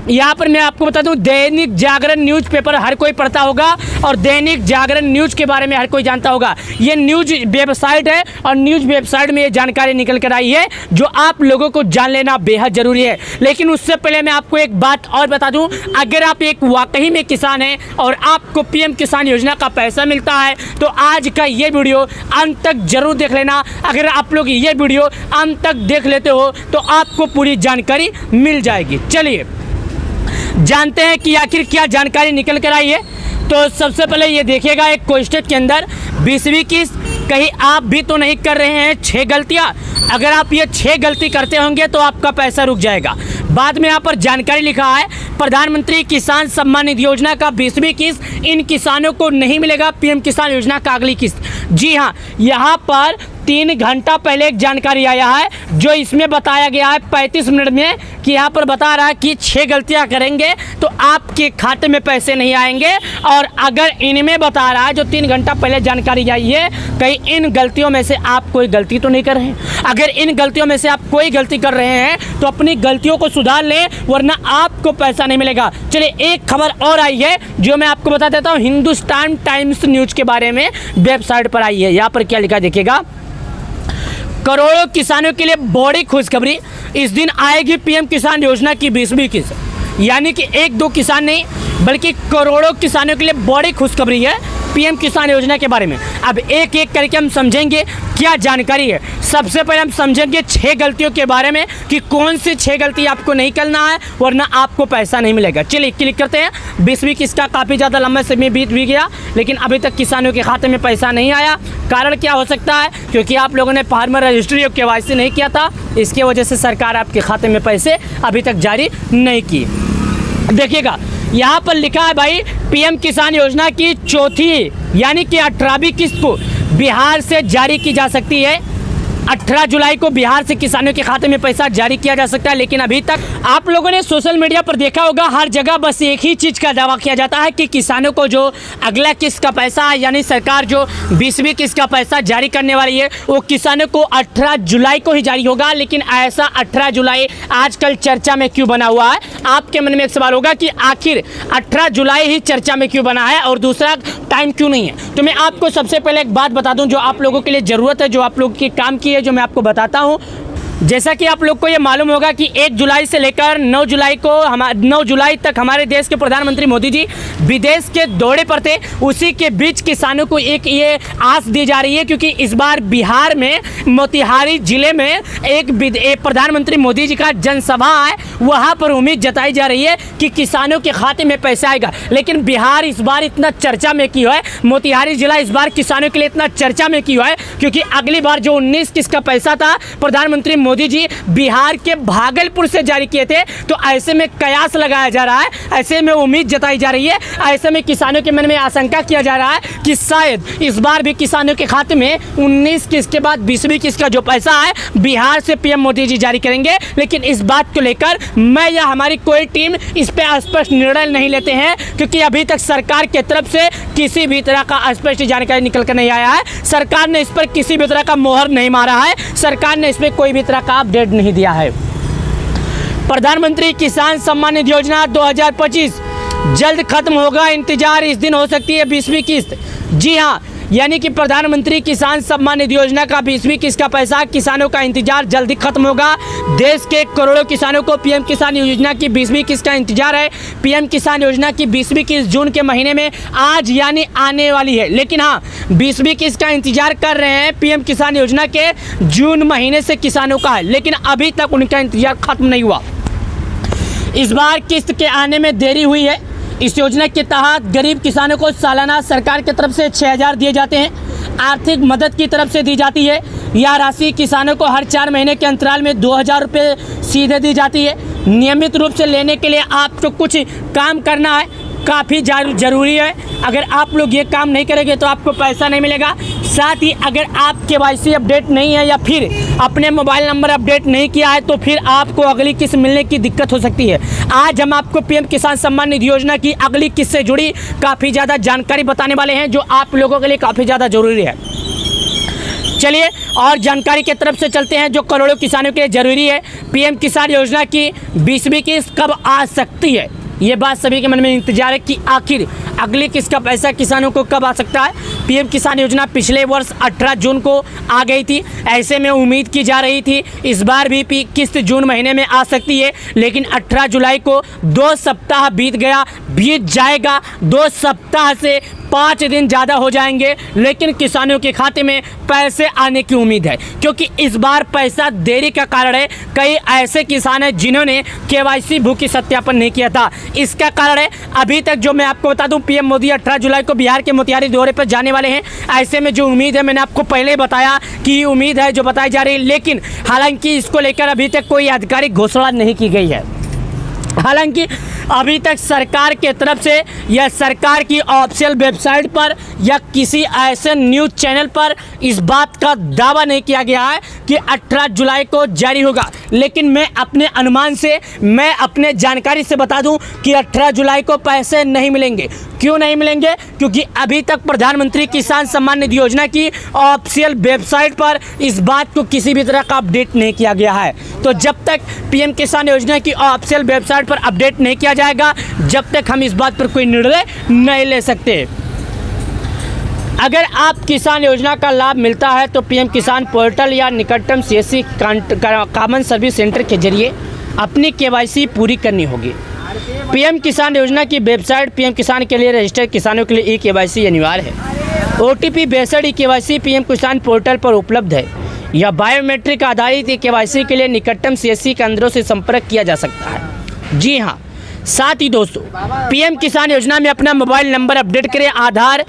यहाँ पर मैं आपको बता दूं, दैनिक जागरण न्यूज़पेपर हर कोई पढ़ता होगा और दैनिक जागरण न्यूज़ के बारे में हर कोई जानता होगा। ये न्यूज़ वेबसाइट है और न्यूज़ वेबसाइट में ये जानकारी निकल कर आई है जो आप लोगों को जान लेना बेहद ज़रूरी है। लेकिन उससे पहले मैं आपको एक बात और बता दूं, अगर आप एक वाकई में किसान हैं और आपको पीएम किसान योजना का पैसा मिलता है तो आज का ये वीडियो अंत तक जरूर देख लेना। अगर आप लोग ये वीडियो अंत तक देख लेते हो तो आपको पूरी जानकारी मिल जाएगी। चलिए जानते हैं कि आखिर क्या जानकारी निकल कर आई है। तो सबसे पहले ये देखिएगा, एक क्वेश्चन के अंदर 20वीं किस्त, कहीं आप भी तो नहीं कर रहे हैं 6 गलतियां। अगर आप ये 6 गलती करते होंगे तो आपका पैसा रुक जाएगा। बाद में यहाँ पर जानकारी लिखा है, प्रधानमंत्री किसान सम्मान निधि योजना का 20वीं किस्त इन किसानों को नहीं मिलेगा, पीएम किसान योजना का अगली किस्त। जी हाँ, यहाँ पर 3 घंटा पहले एक जानकारी आया है जो इसमें बताया गया है 35 मिनट में, कि यहाँ पर बता रहा है कि 6 गलतियाँ करेंगे तो आपके खाते में पैसे नहीं आएंगे। और अगर इनमें बता रहा है जो 3 घंटा पहले जानकारी आई है, कहीं इन गलतियों में से आप कोई गलती तो नहीं कर रहे हैं। अगर इन गलतियों में से आप कोई गलती कर रहे हैं तो अपनी गलतियों को सुधार लें, वरना आपको पैसा नहीं मिलेगा। चलिए एक खबर और आई है जो मैं आपको बता देता हूँ, हिंदुस्तान टाइम्स न्यूज़ के बारे में वेबसाइट पर आई है। यहाँ पर क्या लिखा देखिएगा, करोड़ों किसानों के लिए बड़ी खुशखबरी, इस दिन आएगी पीएम किसान योजना की 20वीं किस्त। यानी कि 1-2 किसान नहीं बल्कि करोड़ों किसानों के लिए बड़ी खुशखबरी है पीएम किसान योजना के बारे में। अब एक एक करके हम समझेंगे क्या जानकारी है। सबसे पहले हम समझेंगे 6 गलतियों के बारे में कि कौन सी 6 गलती आपको नहीं करना है वरना आपको पैसा नहीं मिलेगा। चलिए क्लिक करते हैं। 20वीं किस्त का काफ़ी ज़्यादा लंबा समय बीत भी गया लेकिन अभी तक किसानों के खाते में पैसा नहीं आया। कारण क्या हो सकता है, क्योंकि आप लोगों ने फार्मर रजिस्ट्री और KYC नहीं किया था, इसकी वजह से सरकार आपके खाते में पैसे अभी तक जारी नहीं की। देखिएगा यहाँ पर लिखा है भाई, पीएम किसान योजना की चौथी यानी कि 18वीं किस्त को बिहार से जारी की जा सकती है। 18 जुलाई को बिहार से किसानों के खाते में पैसा जारी किया जा सकता है। लेकिन अभी तक आप लोगों ने सोशल मीडिया पर देखा होगा, हर जगह बस एक ही चीज़ का दावा किया जाता है कि किसानों को जो अगला किस्त का पैसा यानी सरकार जो 20वीं किस्त का पैसा जारी करने वाली है वो किसानों को 18 जुलाई को ही जारी होगा। लेकिन ऐसा 18 जुलाई आजकल चर्चा में क्यों बना हुआ है? आपके मन में एक सवाल होगा कि आखिर 18 जुलाई ही चर्चा में क्यों बना है और दूसरा टाइम क्यों नहीं है। तो मैं आपको सबसे पहले एक बात बता दूं जो आप लोगों के लिए ज़रूरत है, जो आप लोगों के काम की है, जो मैं आपको बताता हूं। जैसा कि आप लोग को ये मालूम होगा कि 1 जुलाई से लेकर 9 जुलाई तक हमारे देश के प्रधानमंत्री मोदी जी विदेश के दौरे पर थे। उसी के बीच किसानों को एक ये आस दी जा रही है, क्योंकि इस बार बिहार में मोतिहारी जिले में एक प्रधानमंत्री मोदी जी का जनसभा है, वहाँ पर उम्मीद जताई जा रही है कि किसानों के खाते में पैसा आएगा। लेकिन बिहार इस बार इतना चर्चा में क्यों है, मोतिहारी जिला इस बार किसानों के लिए इतना चर्चा में क्यों है? क्योंकि अगली बार जो 19 किस्त का पैसा था प्रधानमंत्री मोदी जी बिहार के भागलपुर से जारी किए थे। तो ऐसे में कयास लगाया जा रहा है, ऐसे में उम्मीद जताई जा रही है, ऐसे में किसानों के मन में आशंका किया जा रहा है कि शायद इस बार भी किसानों के खाते में 19 किस्त के बाद 20वीं किस्त का जो पैसा है बिहार से पीएम मोदी जी जारी करेंगे। लेकिन इस बात को लेकर मैं या हमारी कोई टीम इस पर स्पष्ट निर्णय नहीं लेते हैं, क्योंकि अभी तक सरकार की तरफ से किसी भी तरह का स्पष्ट जानकारी निकल कर नहीं आया है। सरकार ने इस पर किसी भी तरह का मोहर नहीं मारा है, सरकार ने इसमें कोई भी तरह का अपडेट नहीं दिया है। प्रधानमंत्री किसान सम्मान निधि योजना 2025 जल्द खत्म होगा, इंतजार इस दिन हो सकती है 20वीं किस्त। जी हाँ, यानी कि प्रधानमंत्री किसान सम्मान निधि योजना का 20वीं किस्त का पैसा, किसानों का इंतजार जल्दी खत्म होगा। देश के करोड़ों किसानों को पीएम किसान योजना की 20वीं किस्त का इंतजार है। पीएम किसान योजना की 20वीं किस्त जून के महीने में आज यानी आने वाली है। लेकिन हाँ, 20वीं किस्त का इंतजार कर रहे हैं। पीएम किसान योजना के जून महीने से किसानों का है, लेकिन अभी तक उनका इंतजार खत्म नहीं हुआ। इस बार किस्त के आने में देरी हुई है। इस योजना के तहत गरीब किसानों को सालाना सरकार की तरफ से 6,000 दिए जाते हैं, आर्थिक मदद की तरफ से दी जाती है। यह राशि किसानों को हर 4 महीने के अंतराल में 2,000 रुपये सीधे दी जाती है। नियमित रूप से लेने के लिए आपको कुछ काम करना है, काफ़ी ज़रूरी है। अगर आप लोग ये काम नहीं करेंगे तो आपको पैसा नहीं मिलेगा। साथ ही अगर आप KYC अपडेट नहीं है या फिर अपने मोबाइल नंबर अपडेट नहीं किया है तो फिर आपको अगली किस्त मिलने की दिक्कत हो सकती है। आज हम आपको पीएम किसान सम्मान निधि योजना की अगली किस्त से जुड़ी काफ़ी ज़्यादा जानकारी बताने वाले हैं, जो आप लोगों के लिए काफ़ी ज़्यादा ज़रूरी है। चलिए और जानकारी की तरफ से चलते हैं जो करोड़ों किसानों के लिए ज़रूरी है। पीएम किसान योजना की 20वीं किस्त कब आ सकती है, ये बात सभी के मन में इंतजार है कि आखिर अगली किस्त का पैसा किसानों को कब आ सकता है। पीएम किसान योजना पिछले वर्ष 18 जून को आ गई थी। ऐसे में उम्मीद की जा रही थी इस बार भी किस्त जून महीने में आ सकती है, लेकिन 18 जुलाई को 2 सप्ताह बीत जाएगा। 2 सप्ताह से 5 दिन ज़्यादा हो जाएंगे, लेकिन किसानों के खाते में पैसे आने की उम्मीद है, क्योंकि इस बार पैसा देरी का कारण है कई ऐसे किसान हैं जिन्होंने KYC भूखी सत्यापन नहीं किया था। इसका कारण है अभी तक जो मैं आपको बता दूं, पीएम मोदी 18 जुलाई को बिहार के मोतिहारी दौरे पर जाने वाले हैं। ऐसे में जो उम्मीद है, मैंने आपको पहले ही बताया कि उम्मीद है जो बताई जा रही है, लेकिन हालांकि इसको लेकर अभी तक कोई आधिकारिक घोषणा नहीं की गई है। हालांकि अभी तक सरकार के तरफ से या सरकार की ऑफिशियल वेबसाइट पर या किसी ऐसे न्यूज़ चैनल पर इस बात का दावा नहीं किया गया है कि 18 जुलाई को जारी होगा, लेकिन मैं अपने अनुमान से, मैं अपने जानकारी से बता दूं कि 18 जुलाई को पैसे नहीं मिलेंगे। क्यों नहीं मिलेंगे? क्योंकि अभी तक प्रधानमंत्री किसान सम्मान निधि योजना की ऑफिशियल वेबसाइट पर इस बात को किसी भी तरह का अपडेट नहीं किया गया है। तो जब तक पीएम किसान योजना की ऑफिशियल वेबसाइट पर अपडेट नहीं किया जाएगा, जब तक हम इस बात पर कोई निर्णय नहीं ले सकते। अगर आप किसान योजना का लाभ मिलता है तो पीएम किसान पोर्टल या निकटतम CSC कॉमन सर्विस सेंटर के जरिए अपनी KYC पूरी करनी होगी। पीएम किसान योजना की वेबसाइट पीएम किसान के लिए रजिस्टर्ड किसानों के लिए KYC अनिवार्य है। OTP बेस्ड KYC पीएम किसान पोर्टल पर उपलब्ध है। यह बायोमेट्रिक आधारित KYC के लिए निकटतम CSC केंद्रों से संपर्क किया जा सकता है। जी हाँ, साथ ही दोस्तों, पीएम किसान योजना में अपना मोबाइल नंबर अपडेट करें। आधार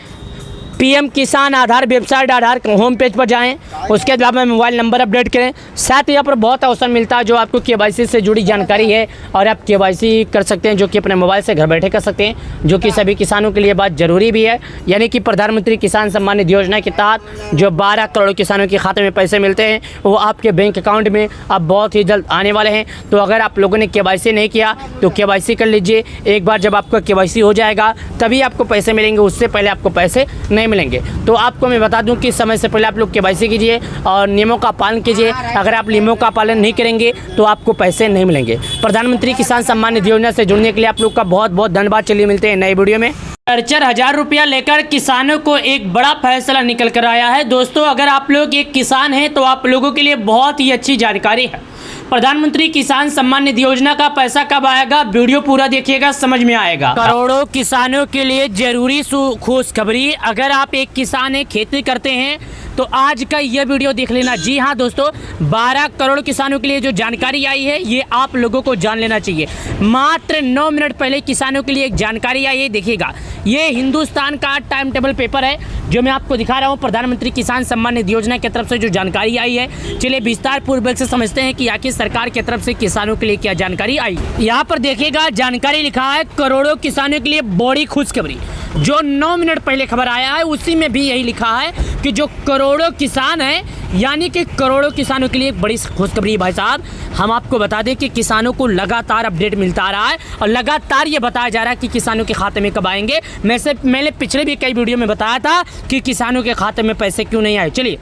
पीएम किसान आधार वेबसाइट, आधार होम पेज पर जाएं, उसके अलावा मोबाइल नंबर अपडेट करें। साथ ही यहाँ पर बहुत अवसर मिलता है जो आपको KYC से जुड़ी जानकारी है और आप KYC कर सकते हैं, जो कि अपने मोबाइल से घर बैठे कर सकते हैं, जो कि सभी किसानों के लिए बात ज़रूरी भी है। यानी कि प्रधानमंत्री किसान सम्मान निधि योजना के तहत जो 12 करोड़ किसानों के खाते में पैसे मिलते हैं वो आपके बैंक अकाउंट में अब बहुत ही जल्द आने वाले हैं। तो अगर आप लोगों ने KYC नहीं किया तो KYC कर लीजिए। एक बार जब आपका KYC हो जाएगा तभी आपको पैसे मिलेंगे, उससे पहले आपको पैसे नहीं मिलेंगे। तो आपको मैं बता दूं कि समय से पहले आप लोग KYC कीजिए और नियमों का पालन कीजिए। अगर आप नियमों का पालन नहीं करेंगे तो आपको पैसे नहीं मिलेंगे। प्रधानमंत्री किसान सम्मान निधि योजना से जुड़ने के लिए आप लोग का बहुत बहुत धन्यवाद। चलिए मिलते हैं नए वीडियो में। 4,000 रुपया लेकर किसानों को एक बड़ा फैसला निकल कर आया है। दोस्तों, अगर आप लोग एक किसान हैं तो आप लोगों के लिए बहुत ही अच्छी जानकारी है। प्रधानमंत्री किसान सम्मान निधि योजना का पैसा कब आएगा, वीडियो पूरा देखिएगा, समझ में आएगा। करोड़ों किसानों के लिए जरूरी खुशखबरी। अगर आप एक किसान हैं, खेती करते हैं तो आज का यह वीडियो देख लेना। जी हाँ दोस्तों, 12 करोड़ किसानों के लिए जो जानकारी आई है ये आप लोगों को जान लेना चाहिए। मात्र 9 मिनट पहले किसानों के लिए एक जानकारी आई है, देखिएगा। ये हिंदुस्तान का टाइम टेबल पेपर है जो मैं आपको दिखा रहा हूँ। प्रधानमंत्री किसान सम्मान निधि योजना की तरफ से जो जानकारी आई है, चलिए विस्तार पूर्वक से समझते हैं कि आखिर सरकार की तरफ से किसानों के लिए क्या जानकारी आई। यहाँ पर देखिएगा, जानकारी लिखा है करोड़ों किसानों के लिए बड़ी खुशखबरी। जो 9 मिनट पहले खबर आया है उसी में भी यही लिखा है कि जो करोड़ों किसान हैं, यानी कि करोड़ों किसानों के लिए एक बड़ी खुशखबरी। भाई साहब, हम आपको बता दें कि किसानों को लगातार अपडेट मिलता आ रहा है और लगातार ये बताया जा रहा है कि किसानों के खाते में कब आएंगे। मैंने पिछले भी कई वीडियो में बताया था कि किसानों के खाते में पैसे क्यों नहीं आए। चलिए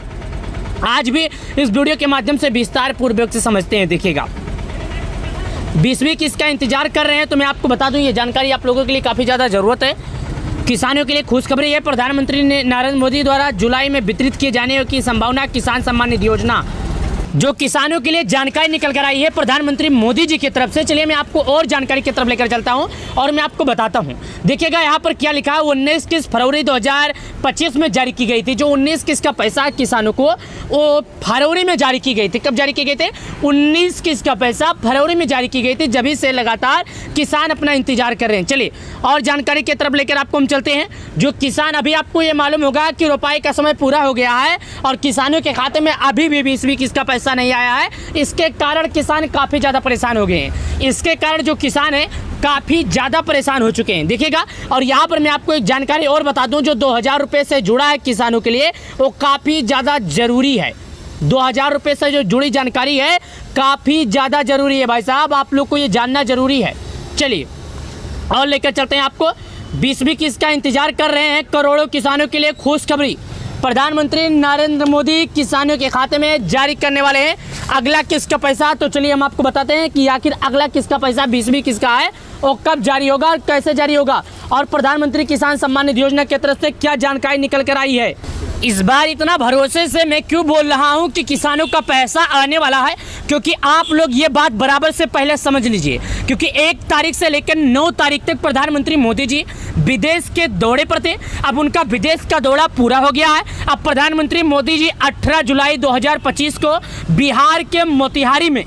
आज भी इस वीडियो के माध्यम से विस्तार पूर्वक से समझते हैं। देखिएगा, 20वीं किस्त का इंतजार कर रहे हैं तो मैं आपको बता दूं ये जानकारी आप लोगों के लिए काफ़ी ज़्यादा ज़रूरत है। किसानों के लिए खुशखबरी है। प्रधानमंत्री ने नरेंद्र मोदी द्वारा जुलाई में वितरित किए जाने की संभावना। किसान सम्मान निधि योजना जो किसानों के लिए जानकारी निकल कर आई है प्रधानमंत्री मोदी जी की तरफ से। चलिए मैं आपको और जानकारी की तरफ लेकर चलता हूं और मैं आपको बताता हूं। देखिएगा यहाँ पर क्या लिखा है, 19 किस्त फरवरी 2025 में जारी की गई थी। जो 19 किस्त का पैसा किसानों को वो फरवरी में जारी की गई थी। कब जारी की गई थी? 19 किस्त का पैसा फरवरी में जारी की गई थी। जब से लगातार किसान अपना इंतजार कर रहे हैं। चलिए और जानकारी की तरफ लेकर आपको हम चलते हैं। जो किसान, अभी आपको ये मालूम होगा कि रोपाई का समय पूरा हो गया है और किसानों के खाते में अभी भी 20वीं किस्त का पैसा नहीं आया है। इसके कारण किसान काफ़ी ज़्यादा परेशान हो गए हैं। इसके कारण जो किसान है काफ़ी ज़्यादा परेशान हो चुके हैं। देखिएगा और यहाँ पर मैं आपको एक जानकारी और बता दूं, जो 2000 रुपये से जुड़ा है किसानों के लिए वो काफ़ी ज़्यादा ज़रूरी है। 2000 रुपये से जो जुड़ी जानकारी है काफ़ी ज़्यादा ज़रूरी है भाई साहब, आप लोग को ये जानना ज़रूरी है। चलिए और लेकर चलते हैं आपको। 20वीं किस्त का इंतजार कर रहे हैं करोड़ों किसानों के लिए खुशखबरी। प्रधानमंत्री नरेंद्र मोदी किसानों के खाते में जारी करने वाले हैं अगला किस्त का पैसा। तो चलिए हम आपको बताते हैं कि आखिर अगला किस्त का पैसा 20वीं किस्त का है और कब जारी होगा और कैसे जारी होगा, और प्रधानमंत्री किसान सम्मान निधि योजना की तरफ से क्या जानकारी निकल कर आई है। इस बार इतना भरोसे से मैं क्यों बोल रहा हूं कि किसानों का पैसा आने वाला है, क्योंकि आप लोग ये बात बराबर से पहले समझ लीजिए। क्योंकि 1 तारीख से लेकर 9 तारीख तक प्रधानमंत्री मोदी जी विदेश के दौरे पर थे। अब उनका विदेश का दौरा पूरा हो गया है। अब प्रधानमंत्री मोदी जी 18 जुलाई 2025 को बिहार के मोतिहारी में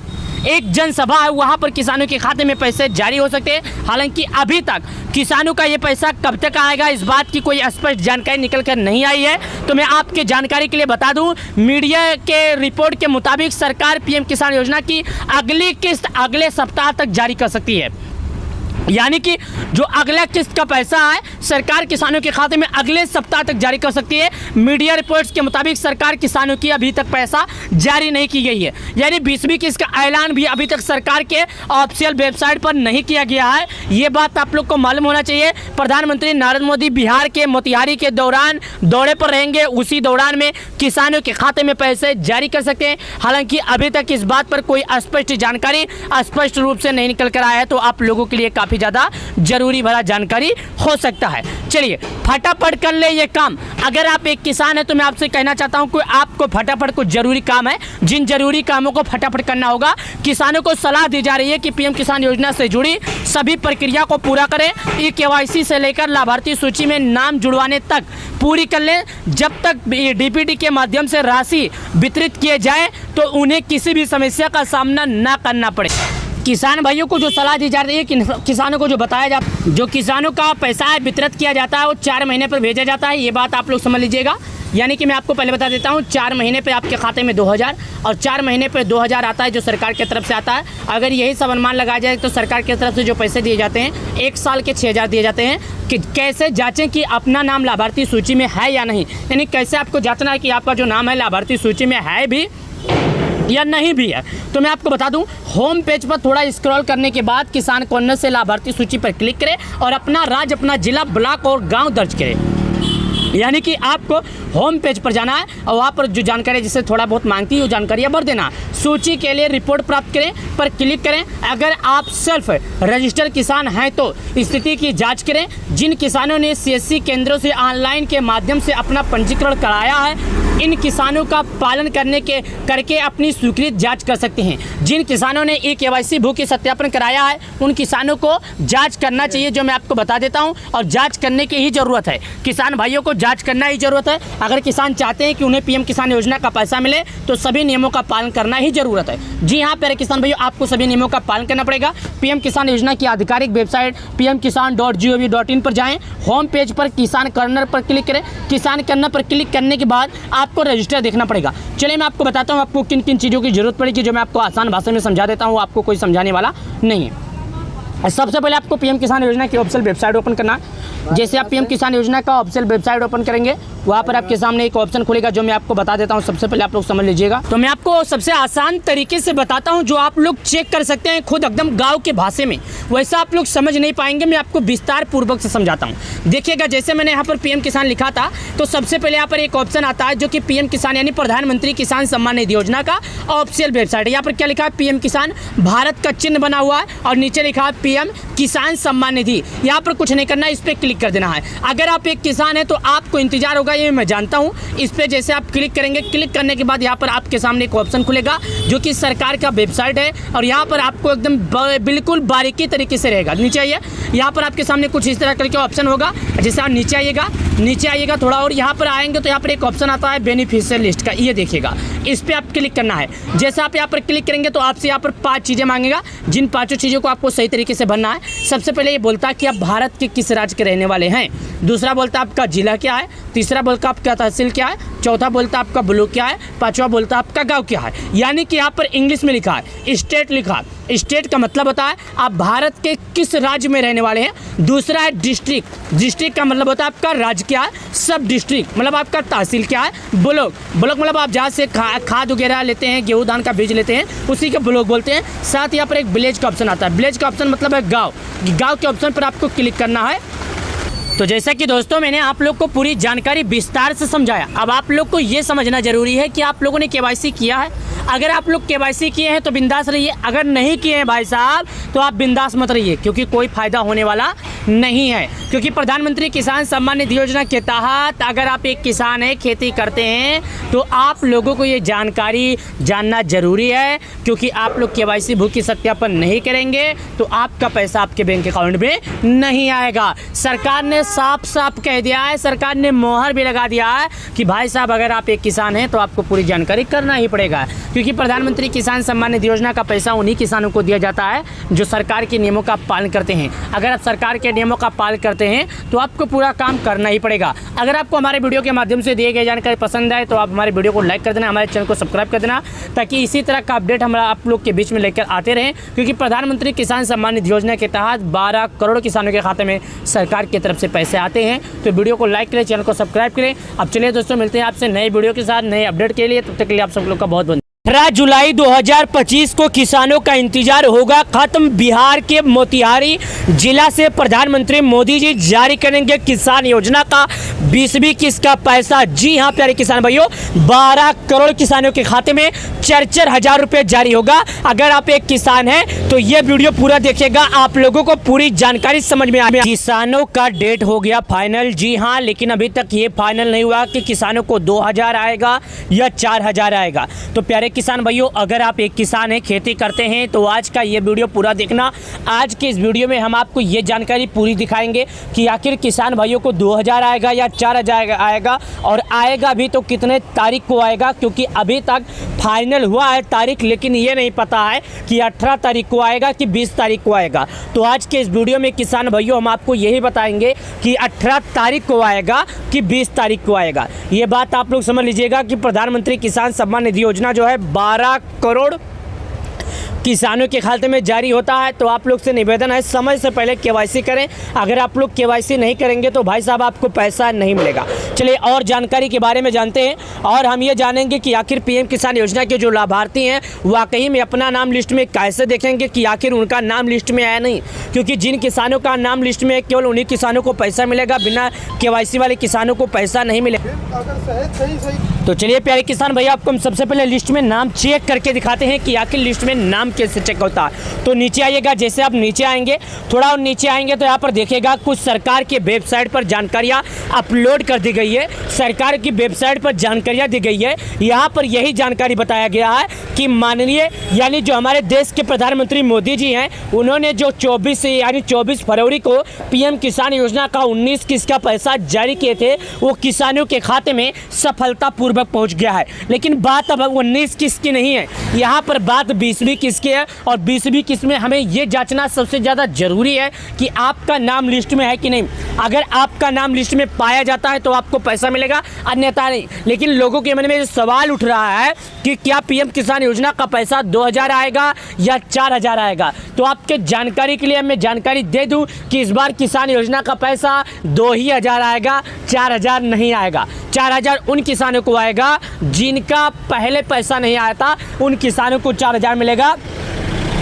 एक जनसभा है, वहां पर किसानों के खाते में पैसे जारी हो सकते हैं। हालांकि अभी तक किसानों का ये पैसा कब तक आएगा इस बात की कोई स्पष्ट जानकारी निकल कर नहीं आई है। तो मैं आपके जानकारी के लिए बता दूं, मीडिया के रिपोर्ट के मुताबिक सरकार पीएम किसान योजना की अगली किस्त अगले सप्ताह तक जारी कर सकती है। यानी कि जो अगला किस्त का पैसा है सरकार किसानों के खाते में अगले सप्ताह तक जारी कर सकती है। मीडिया रिपोर्ट्स के मुताबिक सरकार किसानों की अभी तक पैसा जारी नहीं की गई है। यानी 20वीं किस्त का ऐलान भी अभी तक सरकार के ऑफिशियल वेबसाइट पर नहीं किया गया है। ये बात आप लोग को मालूम होना चाहिए। प्रधानमंत्री नरेंद्र मोदी बिहार के मोतिहारी के दौरान दौरे पर रहेंगे, उसी दौरान में किसानों के खाते में पैसे जारी कर सकते हैं। हालांकि अभी तक इस बात पर कोई स्पष्ट जानकारी स्पष्ट रूप से नहीं निकल कर आया है, तो आप लोगों के लिए काफ़ी ज़्यादा जरूरी भरा जानकारी हो सकता है। चलिए फटाफट कर ले ये काम। अगर आप एक किसान है तो मैं आपसे कहना चाहता हूं कि आपको फटाफट कुछ जरूरी काम है, जिन जरूरी कामों को फटाफट करना होगा। किसानों को सलाह दी जा रही है कि पीएम किसान योजना से जुड़ी सभी प्रक्रिया को पूरा करें। ई-केवाईसी से लेकर लाभार्थी सूची में नाम जुड़वाने तक पूरी कर लें। जब तक डीपीटी के माध्यम से राशि वितरित किए जाए तो उन्हें किसी भी समस्या का सामना न करना पड़े। किसान भाइयों को जो सलाह दी जा रही है कि किसानों को जो बताया जाता, जो किसानों का पैसा है वितरित किया जाता है वो 4 महीने पर भेजा जाता है। ये बात आप लोग समझ लीजिएगा। यानी कि मैं आपको पहले बता देता हूँ, 4 महीने पे आपके खाते में 2000 और 4 महीने पे 2000 आता है जो सरकार की तरफ से आता है। अगर यही सब अनुमान लगाया जाए तो सरकार की तरफ से जो पैसे दिए जाते हैं 1 साल के 6000 दिए जाते हैं। कि कैसे जांचें कि अपना नाम लाभार्थी सूची में है या नहीं, यानी कैसे आपको जांचना है कि आपका जो नाम है लाभार्थी सूची में है भी या नहीं भी है। तो मैं आपको बता दूं, होम पेज पर थोड़ा स्क्रॉल करने के बाद किसान कॉर्नर से लाभार्थी सूची पर क्लिक करें और अपना राज्य, अपना जिला, ब्लॉक और गांव दर्ज करें। यानी कि आपको होम पेज पर जाना है और वहाँ पर जो जानकारी जिससे थोड़ा बहुत मांगती है वो जानकारियाँ भर देना। सूची के लिए रिपोर्ट प्राप्त करें पर क्लिक करें। अगर आप सेल्फ रजिस्टर्ड किसान हैं तो स्थिति की जांच करें। जिन किसानों ने CSC केंद्रों से ऑनलाइन के माध्यम से अपना पंजीकरण कराया है, इन किसानों का पालन करके अपनी स्वीकृत जांच कर सकते हैं। जिन किसानों ने ई-केवाईसी भू की सत्यापन कराया है उन किसानों को जांच करना चाहिए, जो मैं आपको बता देता हूं। और जांच करने की ही ज़रूरत है, किसान भाइयों को जांच करना ही ज़रूरत है। अगर किसान चाहते हैं कि उन्हें पीएम किसान योजना का पैसा मिले तो सभी नियमों का पालन करना ही ज़रूरत है। जी हाँ प्यारे किसान भाइयों, आपको सभी नियमों का पालन करना पड़ेगा। पीएम किसान योजना की आधिकारिक वेबसाइट pmkisan.gov.in पर जाएँ। होम पेज पर किसान कॉर्नर पर क्लिक करें। किसान कॉर्नर पर क्लिक करने के बाद आपको रजिस्टर देखना पड़ेगा। चलिए मैं आपको बताता हूँ आपको किन किन चीज़ों की जरूरत पड़ेगी, जो मैं आपको आसान भाषा में समझा देता हूँ, आपको कोई समझाने वाला नहीं है। सबसे पहले आपको पीएम किसान योजना की ऑफिशियल वेबसाइट ओपन करना। जैसे आप पीएम किसान योजना का ऑफिशियल वेबसाइट ओपन करेंगे वहाँ पर आपके सामने एक ऑप्शन खुलेगा, जो मैं आपको बता देता हूँ। सबसे पहले आप लोग समझ लीजिएगा। तो मैं आपको सबसे आसान तरीके से बताता हूँ जो आप लोग चेक कर सकते हैं खुद एकदम गाँव के भाषा में। वैसा आप लोग समझ नहीं पाएंगे, मैं आपको विस्तार पूर्वक से समझाता हूँ। देखिएगा, जैसे मैंने यहाँ पर पीएम किसान लिखा था तो सबसे पहले यहाँ पर एक ऑप्शन आता है जो कि पीएम किसान यानी प्रधानमंत्री किसान सम्मान निधि योजना का ऑफिशियल वेबसाइट है। यहाँ पर क्या लिखा है, पीएम किसान, भारत का चिन्ह बना हुआ है और नीचे लिखा है पीएम किसान सम्मान निधि। यहाँ पर कुछ नहीं करना है, इस पर क्लिक कर देना है। अगर आप एक किसान हैं तो आपको इंतजार होगा, ये मैं जानता हूँ। इस पर जैसे आप क्लिक करेंगे, क्लिक करने के बाद यहाँ पर आपके सामने एक ऑप्शन खुलेगा जो कि सरकार का वेबसाइट है, और यहाँ पर आपको एकदम बिल्कुल बारीकी तरीके से रहेगा। नीचे आइए, यहाँ पर आपके सामने कुछ इस तरह करके ऑप्शन होगा। जैसे आप नीचे आइएगा थोड़ा, और यहाँ पर आएंगे तो यहाँ पर एक ऑप्शन आता है बेनिफिशियल लिस्ट का, ये देखिएगा, इस पर आप क्लिक करना है। जैसे आप यहाँ पर क्लिक करेंगे तो आपसे यहाँ पर 5 चीज़ें मांगेगा, जिन 5 चीज़ों को आपको सही तरीके से भरना है। सबसे पहले ये बोलता है कि आप भारत के किस राज्य के रहने वाले हैं। दूसरा बोलता है आपका जिला क्या है। तीसरा बोलता है आपका तहसील क्या है। चौथा बोलता है आपका ब्लॉक क्या है। पांचवा बोलता है आपका गांव क्या है। यानी कि यहाँ पर इंग्लिश में लिखा है स्टेट लिखा है। स्टेट का मतलब होता है आप भारत के किस राज्य में रहने वाले हैं। दूसरा है डिस्ट्रिक्ट। डिस्ट्रिक्ट का मतलब होता है आपका राज्य क्या है। सब डिस्ट्रिक्ट मतलब आपका तहसील क्या है। ब्लॉक मतलब आप जहाँ से खाद वगैरह लेते हैं, गेहूँ धान का बीज लेते हैं, उसी के ब्लॉक बोलते हैं। साथ यहाँ पर एक विलेज का ऑप्शन आता है। विलेज का ऑप्शन मतलब है गाँव। गाँव के ऑप्शन पर आपको क्लिक करना है। तो जैसा कि दोस्तों मैंने आप लोग को पूरी जानकारी विस्तार से समझाया, अब आप लोग को ये समझना जरूरी है कि आप लोगों ने केवाईसी किया है। अगर आप लोग केवाईसी किए हैं तो बिंदास रहिए, अगर नहीं किए हैं भाई साहब तो आप बिंदास मत रहिए, क्योंकि कोई फ़ायदा होने वाला नहीं है। क्योंकि प्रधानमंत्री किसान सम्मान निधि योजना के तहत अगर आप एक किसान हैं, खेती करते हैं, तो आप लोगों को ये जानकारी जानना जरूरी है। क्योंकि आप लोग केवाईसी भूखी सत्यापन नहीं करेंगे तो आपका पैसा आपके बैंक अकाउंट में नहीं आएगा। सरकार ने साफ साफ कह दिया है, सरकार ने मोहर भी लगा दिया है कि भाई साहब अगर आप एक किसान हैं तो आपको पूरी जानकारी करना ही पड़ेगा। क्योंकि प्रधानमंत्री किसान सम्मान निधि योजना का पैसा उन्हीं किसानों को दिया जाता है जो सरकार के नियमों का पालन करते हैं। अगर आप सरकार के नियमों का पालन करते हैं तो आपको पूरा काम करना ही पड़ेगा। अगर आपको हमारे वीडियो के माध्यम से दिए गए जानकारी पसंद आए तो आप हमारे वीडियो को लाइक कर देना, हमारे चैनल को सब्सक्राइब कर देना, ताकि इसी तरह का अपडेट हम आप लोग के बीच में लेकर आते रहें। क्योंकि प्रधानमंत्री किसान सम्मान निधि योजना के तहत 12 करोड़ किसानों के खाते में सरकार की तरफ से पैसे आते हैं। तो वीडियो को लाइक करें, चैनल को सब्सक्राइब करें। अब चलिए दोस्तों, मिलते हैं आपसे नए वीडियो के साथ, नए अपडेट के लिए। तब तक के लिए आप सब लोग का बहुत बहुत 18 जुलाई 2025 को किसानों का इंतजार होगा खत्म। बिहार के मोतिहारी जिला से प्रधानमंत्री मोदी जी जारी करेंगे किसान योजना का 20वीं किस्त का पैसा। जी हां प्यारे किसान भाइयों, 12 करोड़ किसानों के खाते में 4-4 हजार रुपए जारी होगा। अगर आप एक किसान हैं तो ये वीडियो पूरा देखिएगा, आप लोगों को पूरी जानकारी समझ में आएगी। किसानों का डेट हो गया फाइनल, जी हाँ, लेकिन अभी तक ये फाइनल नहीं हुआ कि किसानों को 2000 आएगा या 4000 आएगा। तो प्यारे किसान भाइयों, अगर आप एक किसान हैं, खेती करते हैं, तो आज का ये वीडियो पूरा देखना। आज के इस वीडियो में हम आपको ये जानकारी पूरी दिखाएंगे कि आखिर किसान भाइयों को 2000 आएगा या 4000 आएगा, और आएगा भी तो कितने तारीख को आएगा। क्योंकि अभी तक फाइनल हुआ है तारीख, लेकिन ये नहीं पता है कि 18 तारीख को आएगा कि 20 तारीख को आएगा। तो आज के इस वीडियो में किसान भाइयों हम आपको यही बताएंगे कि 18 तारीख को आएगा कि 20 तारीख को आएगा। ये बात आप लोग समझ लीजिएगा कि प्रधानमंत्री किसान सम्मान निधि योजना जो है 12 करोड़ किसानों के खाते में जारी होता है। तो आप लोग से निवेदन है, समय से पहले केवाईसी करें। अगर आप लोग केवाईसी नहीं करेंगे तो भाई साहब आपको पैसा नहीं मिलेगा। चलिए और जानकारी के बारे में जानते हैं, और हम ये जानेंगे कि आखिर पीएम किसान योजना के जो लाभार्थी हैं वाकई में अपना नाम लिस्ट में कैसे देखेंगे कि आखिर उनका नाम लिस्ट में आया नहीं। क्योंकि जिन किसानों का नाम लिस्ट में है केवल उन्हीं किसानों को पैसा मिलेगा, बिना केवाईसी वाले किसानों को पैसा नहीं मिलेगा। तो चलिए प्यारे किसान भैया, आपको हम सबसे पहले लिस्ट में नाम चेक करके दिखाते हैं कि आखिर लिस्ट में नाम कैसे चेक होता है। तो नीचे आइएगा, जैसे आप नीचे आएंगे, थोड़ा और नीचे आएंगे तो यहाँ पर देखिएगा कुछ सरकार के वेबसाइट पर जानकारियाँ अपलोड कर दी गई है। सरकार की वेबसाइट पर जानकारियाँ दी गई है। यहाँ पर यही जानकारी बताया गया है कि माननीय यानी जो हमारे देश के प्रधानमंत्री मोदी जी हैं, उन्होंने जो 24 फरवरी को पीएम किसान योजना का 19 किस्त का पैसा जारी किए थे, वो किसानों के खाते में सफलतापूर्वक पहुंच गया है। लेकिन बात अब 19 किस्त की नहीं है, यहाँ पर बात 20वीं किस्त की है। और 20वीं किस्त में हमें ये जांचना सबसे ज़्यादा जरूरी है कि आपका नाम लिस्ट में है कि नहीं। अगर आपका नाम लिस्ट में पाया जाता है तो आपको पैसा मिलेगा, अन्यथा नहीं। लेकिन लोगों के मन में सवाल उठ रहा है कि क्या पीएम किसान योजना का पैसा 2000 आएगा या 4000 आएगा। तो आपके जानकारी के लिए मैं जानकारी दे दूं कि इस बार किसान योजना का पैसा 2000 आएगा, 4000 नहीं आएगा। 4000 उन किसानों को आएगा जिनका पहले पैसा नहीं आया था, उन किसानों को 4000 मिलेगा।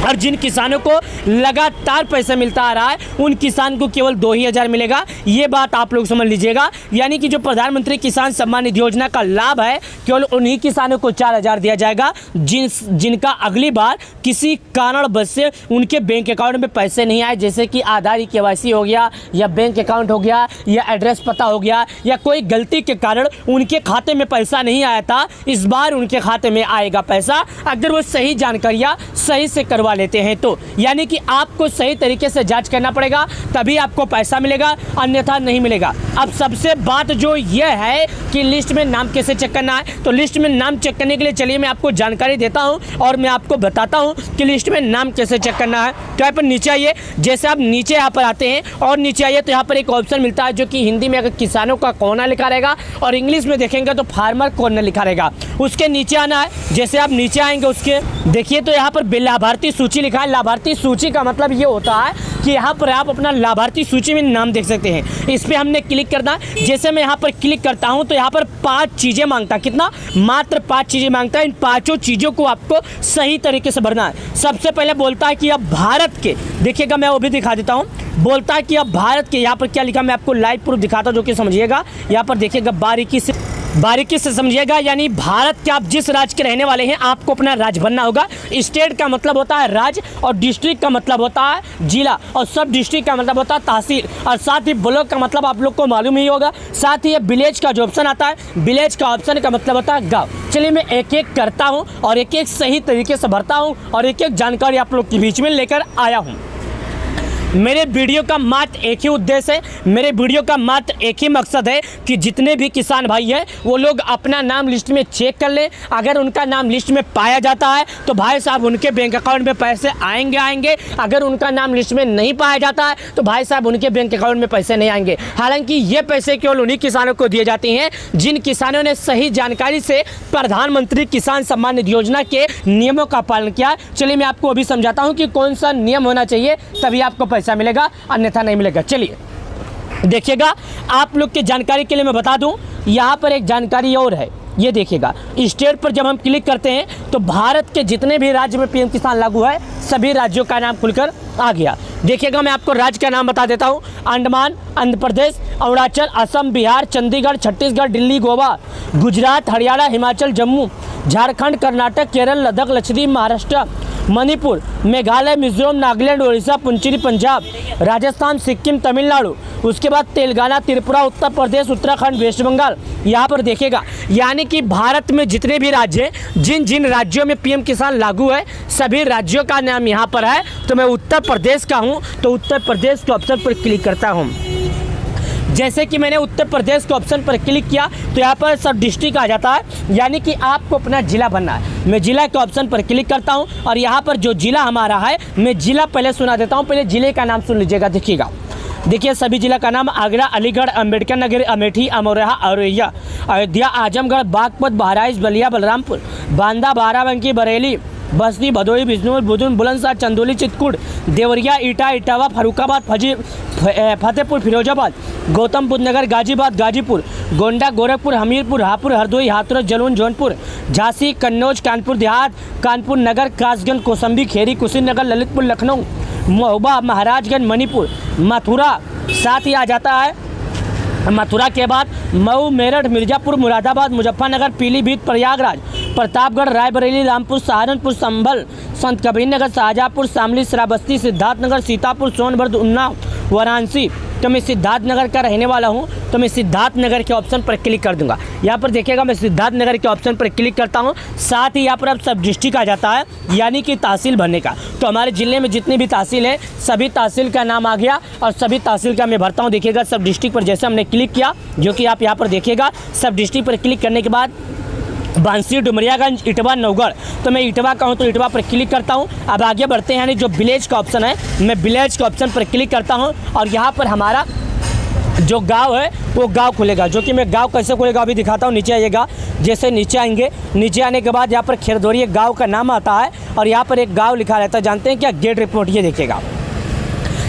और जिन किसानों को लगातार पैसा मिलता आ रहा है उन किसान को केवल 2 ही हज़ार मिलेगा। ये बात आप लोग समझ लीजिएगा। यानी कि जो प्रधानमंत्री किसान सम्मान निधि योजना का लाभ है केवल उन्हीं किसानों को 4,000 दिया जाएगा जिनका अगली बार किसी कारणवश से उनके बैंक अकाउंट में पैसे नहीं आए, जैसे कि आधार KYC हो गया या बैंक अकाउंट हो गया या एड्रेस पता हो गया या कोई गलती के कारण उनके खाते में पैसा नहीं आया था। इस बार उनके खाते में आएगा पैसा अगर वो सही जानकारियाँ सही से करवा लेते हैं तो। यानी कि आपको सही तरीके से जांच करना पड़ेगा तभी आपको पैसा मिलेगा, अन्यथा नहीं मिलेगा। अब सबसे बात जो ये है कि लिस्ट में नाम कैसे चेक करना है, तो लिस्ट में नाम चेक करने के लिए चलिए मैं आपको जानकारी देता हूं और मैं आपको बताता हूं कि लिस्ट में नाम कैसे चेक करना है। तो यहाँ पर नीचे आइए, जैसे आप नीचे यहाँ पर आते हैं और नीचे आइए तो यहाँ पर एक ऑप्शन मिलता है जो कि हिंदी में अगर किसानों का कोना लिखा रहेगा और इंग्लिश में देखेंगे तो फार्मर कॉर्नर लिखा रहेगा। उसके नीचे आना है, जैसे आप नीचे आएंगे उसके देखिए तो यहाँ पर लाभार्थी सूची लिखा है। लाभार्थी सूची का मतलब ये होता है कि यहाँ पर आप अपना लाभार्थी सूची में नाम देख सकते हैं। इस पर हमने क्लिक करना। जैसे मैं यहाँ पर क्लिक करता हूँ तो यहाँ पर 5 चीज़ें मांगता है। कितना? मात्र 5 चीज़ें मांगता है। इन 5 चीज़ों को आपको सही तरीके से भरना है। सबसे पहले बोलता है कि अब भारत के, देखिएगा मैं वो भी दिखा देता हूँ। बोलता है कि अब भारत के, यहाँ पर क्या लिखा मैं आपको लाइव प्रूफ दिखाता हूँ जो कि समझिएगा। यहाँ पर देखिएगा बारीकी से समझिएगा। यानी भारत के आप जिस राज्य के रहने वाले हैं आपको अपना राज्य भरना होगा। स्टेट का मतलब होता है राज्य और डिस्ट्रिक्ट का मतलब होता है जिला और सब डिस्ट्रिक्ट का मतलब होता है तहसील और साथ ही ब्लॉक का मतलब आप लोग को मालूम ही होगा। साथ ही ये विलेज का जो ऑप्शन आता है, विलेज का ऑप्शन का मतलब होता है गाँव। चलिए मैं एक एक करता हूँ और एक एक सही तरीके से भरता हूँ और एक एक जानकारी आप लोग के बीच में लेकर आया हूँ। मेरे वीडियो का मात्र एक ही उद्देश्य है, मेरे वीडियो का मात्र एक ही मकसद है कि जितने भी किसान भाई हैं वो लोग अपना नाम लिस्ट में चेक कर लें। अगर उनका नाम लिस्ट में पाया जाता है तो भाई साहब उनके बैंक अकाउंट में पैसे आएंगे। अगर उनका नाम लिस्ट में नहीं पाया जाता है तो भाई साहब उनके बैंक अकाउंट में पैसे नहीं आएंगे। हालांकि ये पैसे केवल उन्हीं किसानों को दिए जाते हैं जिन किसानों ने सही जानकारी से प्रधानमंत्री किसान सम्मान निधि योजना के नियमों का पालन किया। चलिए मैं आपको अभी समझाता हूँ कि कौन सा नियम होना चाहिए तभी आपको पैसा मिलेगा, अन्यथा नहीं मिलेगा। चलिए देखिएगा, आप लोग के जानकारी के लिए मैं बता दूं, यहां पर एक जानकारी और है। ये देखिएगा, स्टेट पर जब हम क्लिक करते हैं तो भारत के जितने भी राज्य में पीएम किसान लागू है सभी राज्यों का नाम खुलकर आ गया। देखिएगा मैं आपको राज्य का नाम बता देता हूँ। अंडमान, आंध्र प्रदेश, अरुणाचल, असम, बिहार, चंडीगढ़, छत्तीसगढ़, दिल्ली, गोवा, गुजरात, हरियाणा, हिमाचल, जम्मू, झारखंड, कर्नाटक, केरल, लद्दाख, लक्षद्वीप, महाराष्ट्र, मणिपुर, मेघालय, मिजोरम, नागालैंड, उड़ीसा, पुंचेरी, पंजाब, राजस्थान, सिक्किम, तमिलनाडु, उसके बाद तेलंगाना, त्रिपुरा, उत्तर प्रदेश, उत्तराखंड, वेस्ट बंगाल। यहाँ पर देखिएगा, यानी कि भारत में जितने भी राज्य हैं, जिन जिन राज्यों में पीएम किसान लागू है सभी राज्यों का नाम यहाँ पर है। तो मैं उत्तर प्रदेश का हूँ तो उत्तर प्रदेश के ऑप्शन पर क्लिक करता हूँ। जैसे कि मैंने उत्तर प्रदेश के ऑप्शन पर क्लिक किया तो यहाँ पर सब डिस्ट्रिक्ट आ जाता है, यानी कि आपको अपना जिला बनना है। मैं जिला के ऑप्शन पर क्लिक करता हूँ और यहाँ पर जो जिला हमारा है मैं जिला पहले सुना देता हूँ। पहले जिले का नाम सुन लीजिएगा। देखिएगा, देखिए सभी जिला का नाम आगरा, अलीगढ़, अम्बेडकर नगर, अमेठी, अमरोहा, औरैया, अयोध्या, आजमगढ़, बागपत, बहराइच, बलिया, बलरामपुर, बांदा, बाराबंकी, बरेली, बस्ती, भदोही, बिजनौर, बुधन, बुलंदशहर, चंदौली, चित्रकूट, देवरिया, ईटा, इटावा, फरुखाबाद, फतेहपुर, फिरोजाबाद, गौतम बुद्ध नगर, गाजीबाद, गाजीपुर, गोंडा, गोरखपुर, हमीरपुर, हापुड़, हरदोई, हाथरस, जलौन, जौनपुर, झांसी, कन्नौज, कानपुर देहात, कानपुर नगर, कासगंज, कौशाम्बी, खेरी, कुशीनगर, ललितपुर, लखनऊ, महोबा, महाराजगंज, मणिपुर, मथुरा, साथ ही आ जाता है। मथुरा के बाद मऊ, मेरठ, मिर्ज़ापुर, मुरादाबाद, मुजफ्फरनगर, पीलीभीत, प्रयागराज, प्रतापगढ़, रायबरेली, रामपुर, सहारनपुर, संभल, संत कबीरनगर, शाहजहाँपुर, शामली, श्रावस्ती, सिद्धार्थनगर, सीतापुर, सोनभद्र, उन्नाव, वाराणसी। तो मैं सिद्धार्थनगर का रहने वाला हूं तो मैं सिद्धार्थनगर के ऑप्शन पर क्लिक कर दूंगा। यहाँ पर देखिएगा मैं सिद्धार्थनगर के ऑप्शन पर क्लिक करता हूं। साथ ही यहाँ पर अब सब डिस्ट्रिक्ट आ जाता है, यानी कि तहसील भरने का। तो हमारे ज़िले में जितनी भी तहसील है सभी तहसील का नाम आ गया और सभी तहसील का मैं भरता हूँ। देखिएगा सब डिस्ट्रिक्ट पर जैसे हमने क्लिक किया, जो कि आप यहाँ पर देखिएगा, सब डिस्ट्रिक्ट पर क्लिक करने के बाद बांसी, डुमरियागंज, इटवा, नवगढ़। तो मैं इटवा का हूँ तो इटवा पर क्लिक करता हूँ। अब आगे बढ़ते हैं, यानी जो विलेज का ऑप्शन है मैं विलेज के ऑप्शन पर क्लिक करता हूँ और यहाँ पर हमारा जो गांव है वो गांव खुलेगा, जो कि मैं गांव कैसे खुलेगा अभी दिखाता हूँ। नीचे आइएगा, जैसे नीचे आएंगे, नीचे आने के बाद यहाँ पर खेरदोरी एक गाँव का नाम आता है और यहाँ पर एक गाँव लिखा रहता है। जानते हैं क्या? Gate report. ये देखिएगा,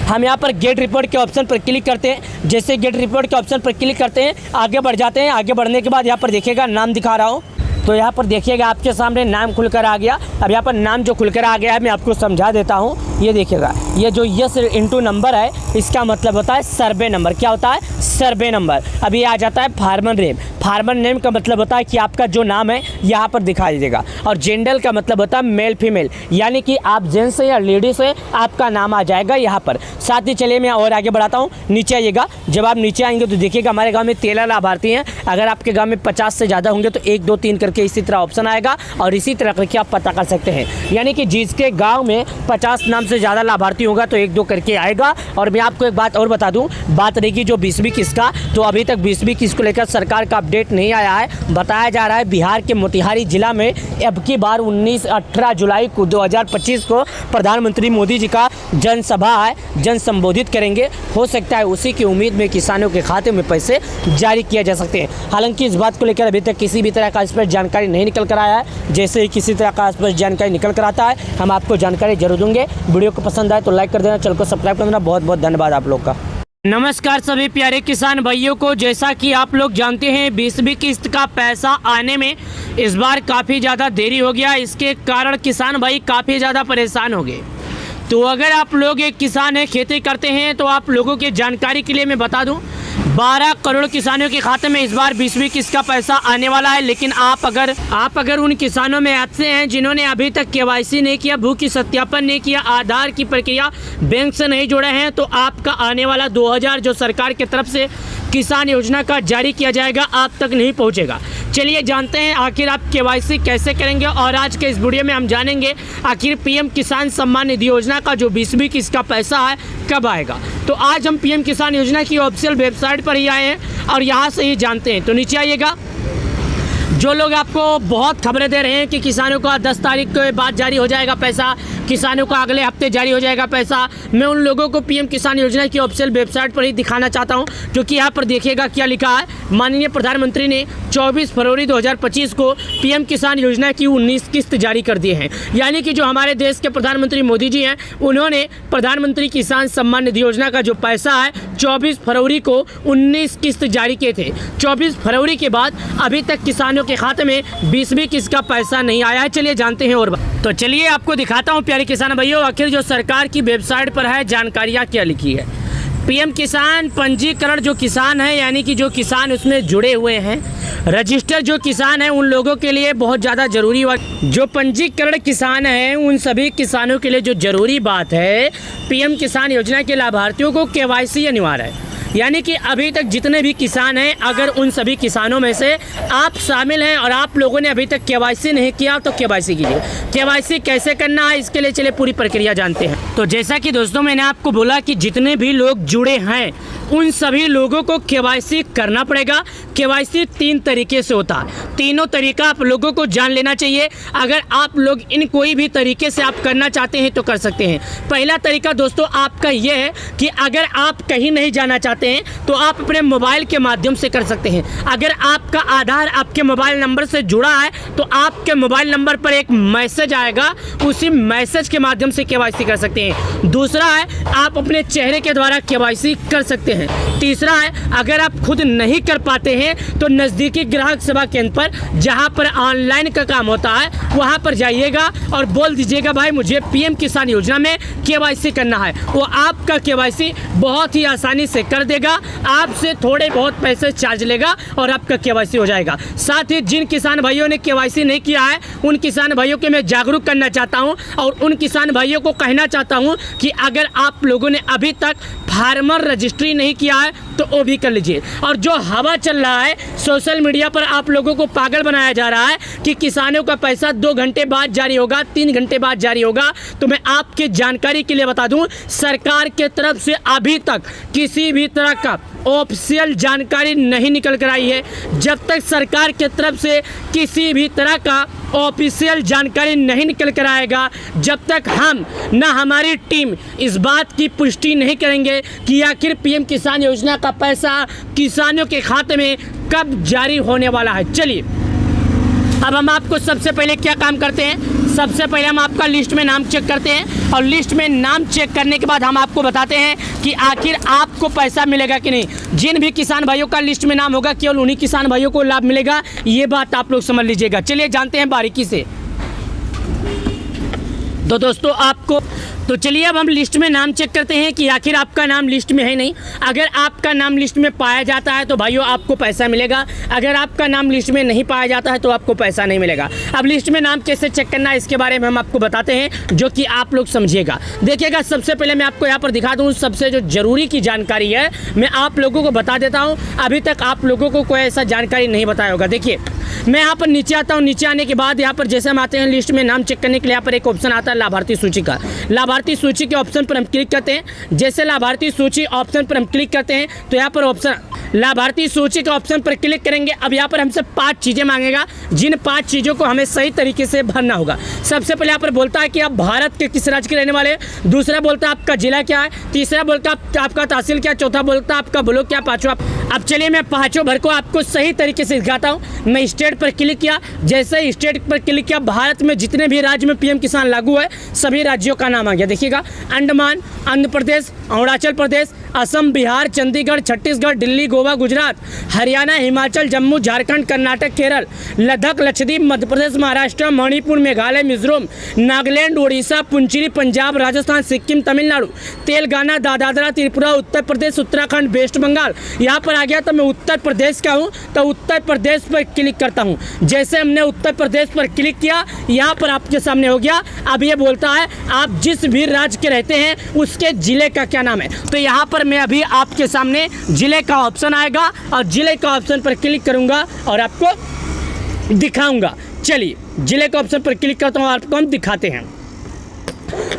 हम यहाँ पर गेट रिपोर्ट के ऑप्शन पर क्लिक करते हैं। जैसे गेट रिपोर्ट के ऑप्शन पर क्लिक करते हैं आगे बढ़ जाते हैं। आगे बढ़ने के बाद यहाँ पर देखिएगा नाम दिखा रहा हूँ, तो यहाँ पर देखिएगा आपके सामने नाम खुलकर आ गया। अब यहाँ पर नाम जो खुलकर आ गया है मैं आपको समझा देता हूँ। ये देखिएगा, ये जो यस इंटू नंबर है इसका मतलब होता है सर्वे नंबर। क्या होता है? Survey number. अब ये आ जाता है फार्मर नेम। फार्मर नेम का मतलब होता है कि आपका जो नाम है यहाँ पर दिखाई देगा। और जेंडर का मतलब होता है मेल फीमेल, यानी कि आप जेंट्स से या लेडीज से आपका नाम आ जाएगा यहाँ पर। साथ ही चलिए मैं और आगे बढ़ाता हूँ। नीचे आइएगा, जब आप नीचे आएंगे तो देखिएगा हमारे गाँव में 13 लाभार्थी हैं। अगर आपके गाँव में 50 से ज़्यादा होंगे तो 1 2 3 करके इसी तरह ऑप्शन आएगा और इसी तरह करके आप पता कर सकते हैं। यानी कि जिसके गाँव में 50 नाम से ज़्यादा लाभार्थी होगा तो 1 2 करके आएगा। और मैं आपको एक बात और बता दूँ, बात रहेगी जो 20वीं किस्त का, तो अभी तक 20वीं किस्त को लेकर सरकार का अपडेट नहीं आया है। बताया जा रहा है बिहार के मोतिहारी जिला में अब की बार 18 जुलाई को 2025 को प्रधानमंत्री मोदी जी का जनसभा है, जन संबोधित करेंगे। हो सकता है उसी की उम्मीद में किसानों के खाते में पैसे जारी किए जा सकते हैं। हालांकि इस बात को लेकर अभी तक किसी भी तरह का इस पर जानकारी नहीं निकल कर आया है। जैसे ही किसी तरह का इस पर जानकारी निकल कर आता है हम आपको जानकारी जरूर देंगे। वीडियो को पसंद आए तो लाइक कर देना, चैनल को सब्सक्राइब कर देना। बहुत बहुत धन्यवाद आप लोग का। नमस्कार सभी प्यारे किसान भाइयों को। जैसा कि आप लोग जानते हैं 20वीं किस्त का पैसा आने में इस बार काफ़ी ज़्यादा देरी हो गया। इसके कारण किसान भाई काफ़ी ज़्यादा परेशान हो गए। तो अगर आप लोग एक किसान है, खेती करते हैं, तो आप लोगों की जानकारी के लिए मैं बता दूं 12 करोड़ किसानों के खाते में इस बार 20वीं किस्त का पैसा आने वाला है। लेकिन आप अगर उन किसानों में ऐसे हैं जिन्होंने अभी तक केवाईसी नहीं किया, भू की सत्यापन नहीं किया, आधार की प्रक्रिया बैंक से नहीं जुड़े हैं, तो आपका आने वाला 2000 जो सरकार की तरफ से किसान योजना का जारी किया जाएगा आप तक नहीं पहुंचेगा। चलिए जानते हैं आखिर आप केवाईसी कैसे करेंगे। और आज के इस वीडियो में हम जानेंगे आखिर पीएम किसान सम्मान निधि योजना का जो 20वीं किस्त का पैसा है कब आएगा। तो आज हम पीएम किसान योजना की ऑफिशियल वेबसाइट पर ही आए हैं और यहाँ से ही जानते हैं। तो नीचे आइएगा। जो लोग आपको बहुत खबरें दे रहे हैं कि किसानों का 10 तारीख के बाद जारी हो जाएगा पैसा, किसानों का अगले हफ्ते जारी हो जाएगा पैसा, मैं उन लोगों को पीएम किसान योजना की ऑफिशियल वेबसाइट पर ही दिखाना चाहता हूं। क्योंकि यहाँ पर देखिएगा क्या लिखा है। माननीय प्रधानमंत्री ने 24 फरवरी 2025 को पीएम किसान योजना की 19 किस्त जारी कर दिए हैं। यानी कि जो हमारे देश के प्रधानमंत्री मोदी जी हैं उन्होंने प्रधानमंत्री किसान सम्मान निधि योजना का जो पैसा है 24 फरवरी को 19 किस्त जारी किए थे। 24 फरवरी के बाद अभी तक किसानों के खाते में 20वीं किस्त का पैसा नहीं आया है। चलिए जानते हैं और तो चलिए आपको दिखाता हूं प्यारे किसान भाइयों आखिर जो सरकार की वेबसाइट पर है जानकारियां क्या लिखी है। पीएम किसान पंजीकरण जो किसान है, यानी कि जो किसान उसमें जुड़े हुए हैं, रजिस्टर जो किसान है उन लोगों के लिए बहुत ज़्यादा ज़रूरी जो पंजीकरण किसान हैं उन सभी किसानों के लिए जो ज़रूरी बात है, पीएम किसान योजना के लाभार्थियों को केवाईसी अनिवार्य है। यानी कि अभी तक जितने भी किसान हैं अगर उन सभी किसानों में से आप शामिल हैं और आप लोगों ने अभी तक केवाईसी नहीं किया तो केवाईसी कीजिए। केवाईसी कैसे करना है इसके लिए चलिए पूरी प्रक्रिया जानते हैं। तो जैसा कि दोस्तों मैंने आपको बोला कि जितने भी लोग जुड़े हैं उन सभी लोगों को केवाईसी करना पड़ेगा। केवाईसी 3 तरीके से होता है, तीनों तरीका आप लोगों को जान लेना चाहिए। अगर आप लोग इन कोई भी तरीके से आप करना चाहते हैं तो कर सकते हैं। पहला तरीका दोस्तों आपका ये है कि अगर आप कहीं नहीं जाना चाहते हैं तो आप अपने मोबाइल के माध्यम से कर सकते हैं। अगर आपका आधार आपके मोबाइल नंबर से जुड़ा है तो आपके मोबाइल नंबर पर एक मैसेज आएगा, उसी मैसेज के माध्यम से केवाईसी कर सकते हैं। दूसरा है आप अपने चेहरे के द्वारा केवाईसी कर सकते हैं। तीसरा है अगर आप खुद नहीं कर पाते हैं तो नज़दीकी ग्राहक सेवा केंद्र पर जहां पर ऑनलाइन का काम होता है वहां पर जाइएगा और बोल दीजिएगा भाई मुझे पीएम किसान योजना में केवाईसी करना है। वो आपका केवाईसी बहुत ही आसानी से कर देगा, आपसे थोड़े बहुत पैसे चार्ज लेगा और आपका केवाईसी हो जाएगा। साथ ही जिन किसान भाइयों ने केवाईसी नहीं किया है उन किसान भाइयों को मैं जागरूक करना चाहता हूं और उन किसान भाइयों को कहना चाहता हूं कि अगर आप लोगों ने अभी तक फार्मर रजिस्ट्री नहीं किया है तो वो भी कर लीजिए। और जो हवा चल रहा है सोशल मीडिया पर आप लोगों को पागल बनाया जा रहा है कि किसानों का पैसा 2 घंटे बाद जारी होगा, 3 घंटे बाद जारी होगा, तो मैं आपके जानकारी के लिए बता दूं सरकार के तरफ से अभी तक किसी भी तरह का ऑफिशियल जानकारी नहीं निकल कर आई है। जब तक सरकार की तरफ से किसी भी तरह का ऑफिशियल जानकारी नहीं निकल कर आएगा, जब तक हम ना हमारी टीम इस बात की पुष्टि नहीं करेंगे कि आखिर पीएम किसान योजना का पैसा किसानों के खाते में कब जारी होने वाला है। चलिए अब हम आपको सबसे पहले क्या काम करते हैं, सबसे पहले हम आपका लिस्ट में नाम चेक करते हैं और लिस्ट में नाम चेक करने के बाद हम आपको बताते हैं कि आखिर आपको पैसा मिलेगा कि नहीं। जिन भी किसान भाइयों का लिस्ट में नाम होगा केवल उन्हीं किसान भाइयों को लाभ मिलेगा, ये बात आप लोग समझ लीजिएगा। चलिए जानते हैं बारीकी से। तो दोस्तों तो चलिए अब हम लिस्ट में नाम चेक करते हैं कि आखिर आपका नाम लिस्ट में है नहीं। अगर आपका नाम लिस्ट में पाया जाता है तो भाइयों आपको पैसा मिलेगा, अगर आपका नाम लिस्ट में नहीं पाया जाता है तो आपको पैसा नहीं मिलेगा। अब लिस्ट में नाम कैसे चेक करना है इसके बारे में हम आपको बताते हैं, जो कि आप लोग समझिएगा। देखिएगा, सबसे पहले मैं आपको यहाँ पर दिखा दूँ, सबसे जो जरूरी की जानकारी है मैं आप लोगों को बता देता हूँ। अभी तक आप लोगों को कोई ऐसा जानकारी नहीं बताया होगा। देखिए, मैं यहाँ पर नीचे आता हूँ, नीचे आने के बाद यहाँ पर जैसे हम आते हैं लिस्ट में नाम चेक करने के लिए, यहाँ पर एक ऑप्शन आता है लाभार्थी सूची का। लाभार्थी सूची के ऑप्शन पर हम क्लिक करते हैं। जैसे लाभार्थी सूची ऑप्शन पर हम क्लिक करते हैं तो यहाँ पर ऑप्शन लाभार्थी सूची के ऑप्शन पर क्लिक करेंगे। अब यहाँ पर हमसे 5 चीज़ें मांगेगा, जिन 5 चीज़ों को हमें सही तरीके से भरना होगा। सबसे पहले यहाँ पर बोलता है कि आप भारत के किस राज्य के रहने वाले हैं, दूसरा बोलता है आपका जिला क्या है, तीसरा बोलता है आपका तहसील क्या, चौथा बोलता है आपका ब्लॉक क्या, पाँचवा। अब चलिए मैं पाँचों भर को आपको सही तरीके से दिखाता हूँ। मैं स्टेट पर क्लिक किया, जैसे ही स्टेट पर क्लिक किया भारत में जितने भी राज्य में पीएम किसान लागू है सभी राज्यों का नाम आ गया। देखिएगा, अंडमान, आंध्र प्रदेश, अरुणाचल प्रदेश, असम, बिहार, चंडीगढ़, छत्तीसगढ़, दिल्ली, गोवा, गुजरात, हरियाणा, हिमाचल, जम्मू, झारखंड, कर्नाटक, केरल, लद्दाख, लक्षद्वीप, मध्य प्रदेश, महाराष्ट्र, मणिपुर, मेघालय, मिजोरम, नागालैंड, उड़ीसा, पुंचेरी, पंजाब, राजस्थान, सिक्किम, तमिलनाडु, तेलंगाना, दादरा, त्रिपुरा, उत्तर प्रदेश, उत्तराखंड, वेस्ट बंगाल। यहाँ पर आ गया तो मैं उत्तर प्रदेश का हूँ तो उत्तर प्रदेश पर क्लिक करता हूँ। जैसे हमने उत्तर प्रदेश पर क्लिक किया, यहाँ पर आपके सामने हो गया। अब ये बोलता है आप जिस भी राज्य के रहते हैं उसके जिले का क्या नाम है। तो यहाँ पर मैं अभी आपके सामने जिले का ऑप्शन आएगा और जिले का ऑप्शन पर क्लिक करूंगा और आपको दिखाऊंगा। चलिए जिले के ऑप्शन पर क्लिक करता हूं, आपको हम दिखाते हैं।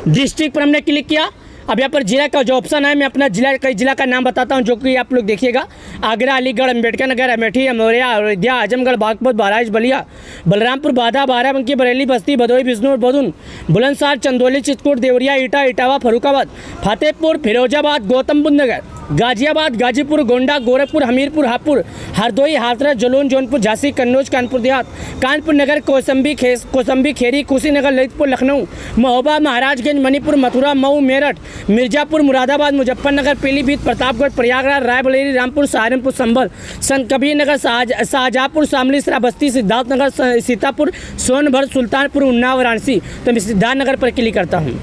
डिस्ट्रिक्ट पर हमने क्लिक किया। अब यहाँ पर जिला का जो ऑप्शन है मैं अपना जिला का नाम बताता हूँ, जो कि आप लोग देखिएगा। आगरा, अलीगढ़, अम्बेडकर नगर, अमेठी, अमरोहा, अयोध्या, आजमगढ़, बागपत, बहराइच, बलिया, बलरामपुर, बाधा, बाराबंकी, बरेली, बस्ती, भदोही, बिजनौर, बदून, बुलंदशहर, चंदौली, चित्रकूट, देवरिया, ईटा, इटावा, फर्रुखाबाद, फतेहपुर, फिरोजाबाद, गौतम बुद्ध नगर, गाजियाबाद, गाजीपुर, गोंडा, गोरखपुर, हमीरपुर, हापुड़, हरदोई, हाथरस, जलौन, जौनपुर, झांसी, कन्नौज, कानपुर देहात, कानपुर नगर, कौसंबी, खेरी, कुशीनगर, ललितपुर, लखनऊ, महोबा, महाराजगंज, मणिपुर, मथुरा, मऊ, मेरठ, मिर्जापुर, मुरादाबाद, मुजफ्फरनगर, पीलीभीत, प्रतापगढ़, प्रयागराज, रायबरेली, रामपुर, सहारनपुर, संभल, संत कबीर नगर, शाहजहाँपुर, शामली, श्रावस्ती, सिद्धार्थनगर, सीतापुर, सोनभद्र, सुल्तानपुर, उन्नाव, वाराणसी। तो मैं सिद्धार्थनगर पर क्लिक करता हूँ।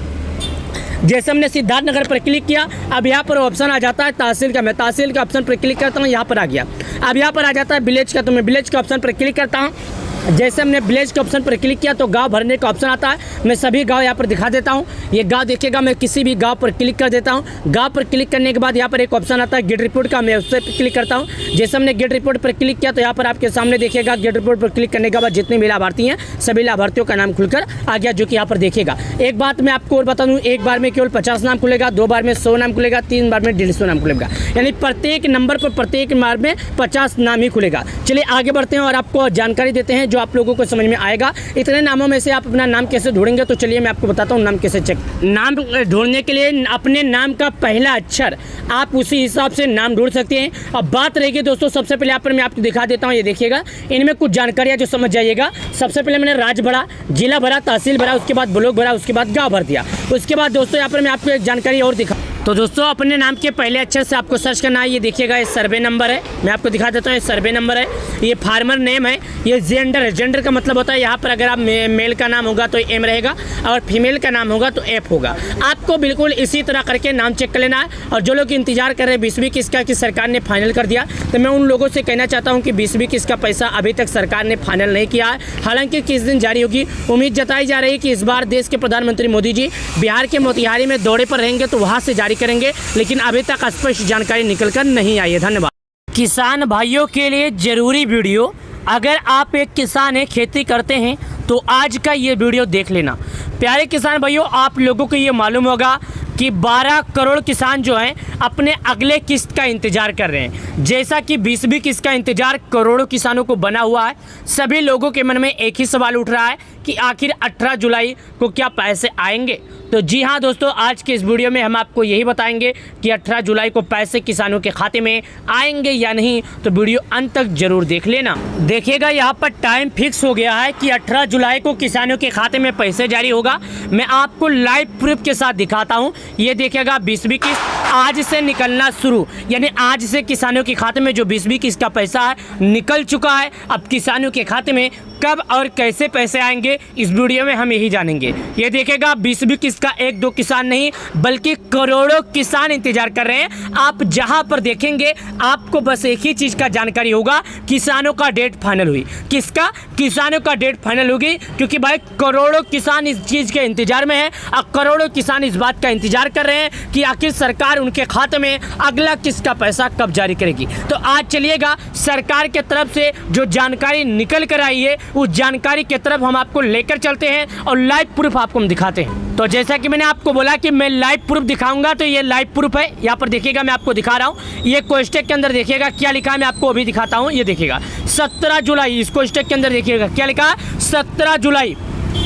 जैसे हमने सिद्धार्थनगर पर क्लिक किया, अब यहाँ पर ऑप्शन आ जाता है तहसील का। मैं तहसील के ऑप्शन पर क्लिक करता हूँ, यहाँ पर आ गया। अब यहाँ पर आ जाता है विलेज का, तो मैं विलेज के ऑप्शन पर क्लिक करता हूँ। जैसे हमने विलेज के ऑप्शन पर क्लिक किया तो गांव भरने का ऑप्शन आता है। मैं सभी गांव यहाँ पर दिखा देता हूँ। ये गांव देखिएगा, मैं किसी भी गांव पर क्लिक कर देता हूँ। गांव पर क्लिक करने के बाद यहाँ पर एक ऑप्शन आता है गेट रिपोर्ट का, मैं उस पर क्लिक करता हूँ। जैसे हमने गेट रिपोर्ट पर क्लिक किया तो यहाँ पर आपके सामने देखिएगा, गेट रिपोर्ट पर क्लिक करने के बाद जितने भी लाभार्थी हैं सभी लाभार्थियों का नाम खुलकर आ गया, जो कि यहाँ पर देखिएगा। एक बात मैं आपको और बता दूँ, एक बार में केवल 50 नाम खुलेगा, 2 बार में 100 नाम खुलेगा, 3 बार में 150 नाम खुलेगा, यानी प्रत्येक नंबर पर प्रत्येक बार में 50 नाम ही खुलेगा। चलिए आगे बढ़ते हैं और आपको जानकारी देते हैं जो आप लोगों को समझ आएगा। इतने नामों में से आप अपना नाम कैसे ढूंढेंगे, तो चलिए मैं आपको बताता हूँ नाम कैसे चेक। नाम ढूंढने के लिए अपने नाम का पहला अक्षर आप उसी हिसाब से नाम ढूंढ सकते हैं। अब बात रहेगी दोस्तों, सबसे पहले यहाँ पर मैं आपको दिखा देता हूँ। ये देखिएगा, इनमें कुछ जानकारियाँ जो समझ जाइएगा। सबसे पहले मैंने राज्य भरा, जिला भरा, तहसील भरा, उसके बाद ब्लॉक भरा, उसके बाद गाँव भर दिया। उसके बाद दोस्तों यहाँ पर मैं आपको एक जानकारी और दिखा। तो दोस्तों अपने नाम के पहले अक्षर से आपको सर्च करना है। ये देखिएगा, ये सर्वे नंबर है, मैं आपको दिखा देता हूँ। ये सर्वे नंबर है, ये फार्मर नेम है, ये जेंडर है। जेंडर का मतलब होता है यहाँ पर अगर आप मेल का नाम होगा तो एम रहेगा और फीमेल का नाम होगा तो एफ होगा। आपको बिल्कुल इसी तरह करके नाम चेक कर लेना है। और जो लोग इंतजार कर रहे हैं 20वीं किस्त का कि सरकार ने फाइनल कर दिया, तो मैं उन लोगों से कहना चाहता हूँ कि 20वीं किस्त का पैसा अभी तक सरकार ने फाइनल नहीं किया है। हालांकि किस दिन जारी होगी, उम्मीद जताई जा रही है कि इस बार देश के प्रधानमंत्री मोदी जी बिहार के मोतिहारी में दौरे पर रहेंगे तो वहाँ से जारी करेंगे, लेकिन अभी तक स्पष्ट जानकारी निकलकर नहीं आई है। धन्यवाद। किसान भाइयों के लिए जरूरी वीडियो, अगर आप एक किसान हैं, खेती करते हैं तो आज का ये वीडियो देख लेना। प्यारे किसान भाइयों, आप लोगों को ये मालूम होगा कि 12 करोड़ किसान जो हैं अपने अगले किस्त का इंतजार कर रहे हैं। जैसा कि 20वीं किस्त का इंतजार करोड़ों किसानों को बना हुआ है, सभी लोगों के मन में एक ही सवाल उठ रहा है कि आखिर 18 जुलाई को क्या पैसे आएंगे। तो जी हाँ दोस्तों, आज के इस वीडियो में हम आपको यही बताएंगे कि 18 जुलाई को पैसे किसानों के खाते में आएंगे या नहीं। तो वीडियो अंत तक जरूर देख लेना। देखिएगा, यहाँ पर टाइम फिक्स हो गया है कि 18 जुलाई को किसानों के खाते में पैसे जारी होगा। मैं आपको लाइव प्रूफ के साथ दिखाता हूँ। ये देखिएगा, 20वीं किस्त आज से निकलना शुरू, यानी आज से किसानों के खाते में जो 20वीं किस्त का पैसा है निकल चुका है। अब किसानों के खाते में कब और कैसे पैसे आएंगे इस वीडियो में हम यही जानेंगे। ये देखिएगा, 20वीं किस्त का एक दो किसान नहीं बल्कि करोड़ों किसान इंतजार कर रहे हैं। आप जहां पर देखेंगे आपको बस एक ही चीज का जानकारी होगा, किसानों का डेट फाइनल हुई। किसका? किसानों का डेट फाइनल होगी, क्योंकि भाई करोड़ों किसान इस चीज के इंतजार में है और करोड़ों किसान इस बात का इंतजार कर रहे हैं कि आखिर सरकार उनके खाते में अगला किस्त का पैसा कब जारी करेगी। तो आज चलिएगा, सरकार के तरफ से जो जानकारी निकल कर आई है उस जानकारी की तरफ हम आपको लेकर चलते हैं और लाइव प्रूफ आपको हम दिखाते हैं। तो जैसा कि मैंने आपको बोला कि मैं लाइव प्रूफ दिखाऊंगा, तो ये लाइव प्रूफ है। यहाँ पर देखिएगा, मैं आपको दिखा रहा हूँ। ये कोष्टक के अंदर देखिएगा क्या लिखा है, मैं आपको अभी दिखाता हूँ। ये देखिएगा 17 जुलाई, इस कोष्टक के अंदर देखिएगा क्या लिखा है, 17 जुलाई।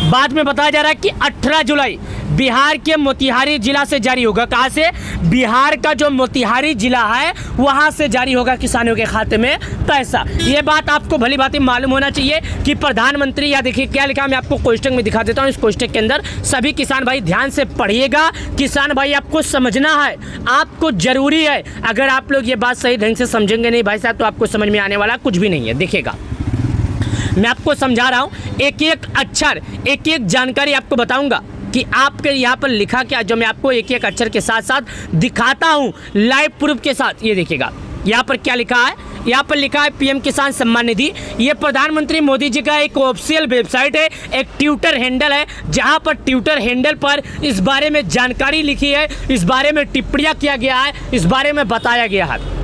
बाद में बताया जा रहा है कि 18 जुलाई बिहार के मोतिहारी जिला से जारी होगा। कहाँ से? बिहार का जो मोतिहारी जिला है वहां से जारी होगा किसानों के खाते में पैसा। ये बात आपको भली भांति मालूम होना चाहिए कि प्रधानमंत्री, या देखिए क्या लिखा है, मैं आपको कोष्टक में दिखा देता हूँ। इस कोष्टक के अंदर सभी किसान भाई ध्यान से पढ़िएगा। किसान भाई आपको समझना है, आपको जरूरी है। अगर आप लोग ये बात सही ढंग से समझेंगे नहीं भाई साहब, तो आपको समझ में आने वाला कुछ भी नहीं है। देखिएगा, मैं आपको समझा रहा हूँ, एक एक अक्षर, एक एक जानकारी आपको बताऊंगा कि आपके यहाँ पर लिखा क्या, जो मैं आपको एक एक अक्षर के साथ साथ दिखाता हूँ लाइव प्रूफ के साथ। ये देखिएगा, यहाँ पर क्या लिखा है, यहाँ पर लिखा है पीएम किसान सम्मान निधि। ये प्रधानमंत्री मोदी जी का एक ऑफिशियल वेबसाइट है, एक ट्विटर हैंडल है, जहाँ पर ट्विटर हैंडल पर इस बारे में जानकारी लिखी है, इस बारे में टिप्पणियाँ किया गया है, इस बारे में बताया गया है।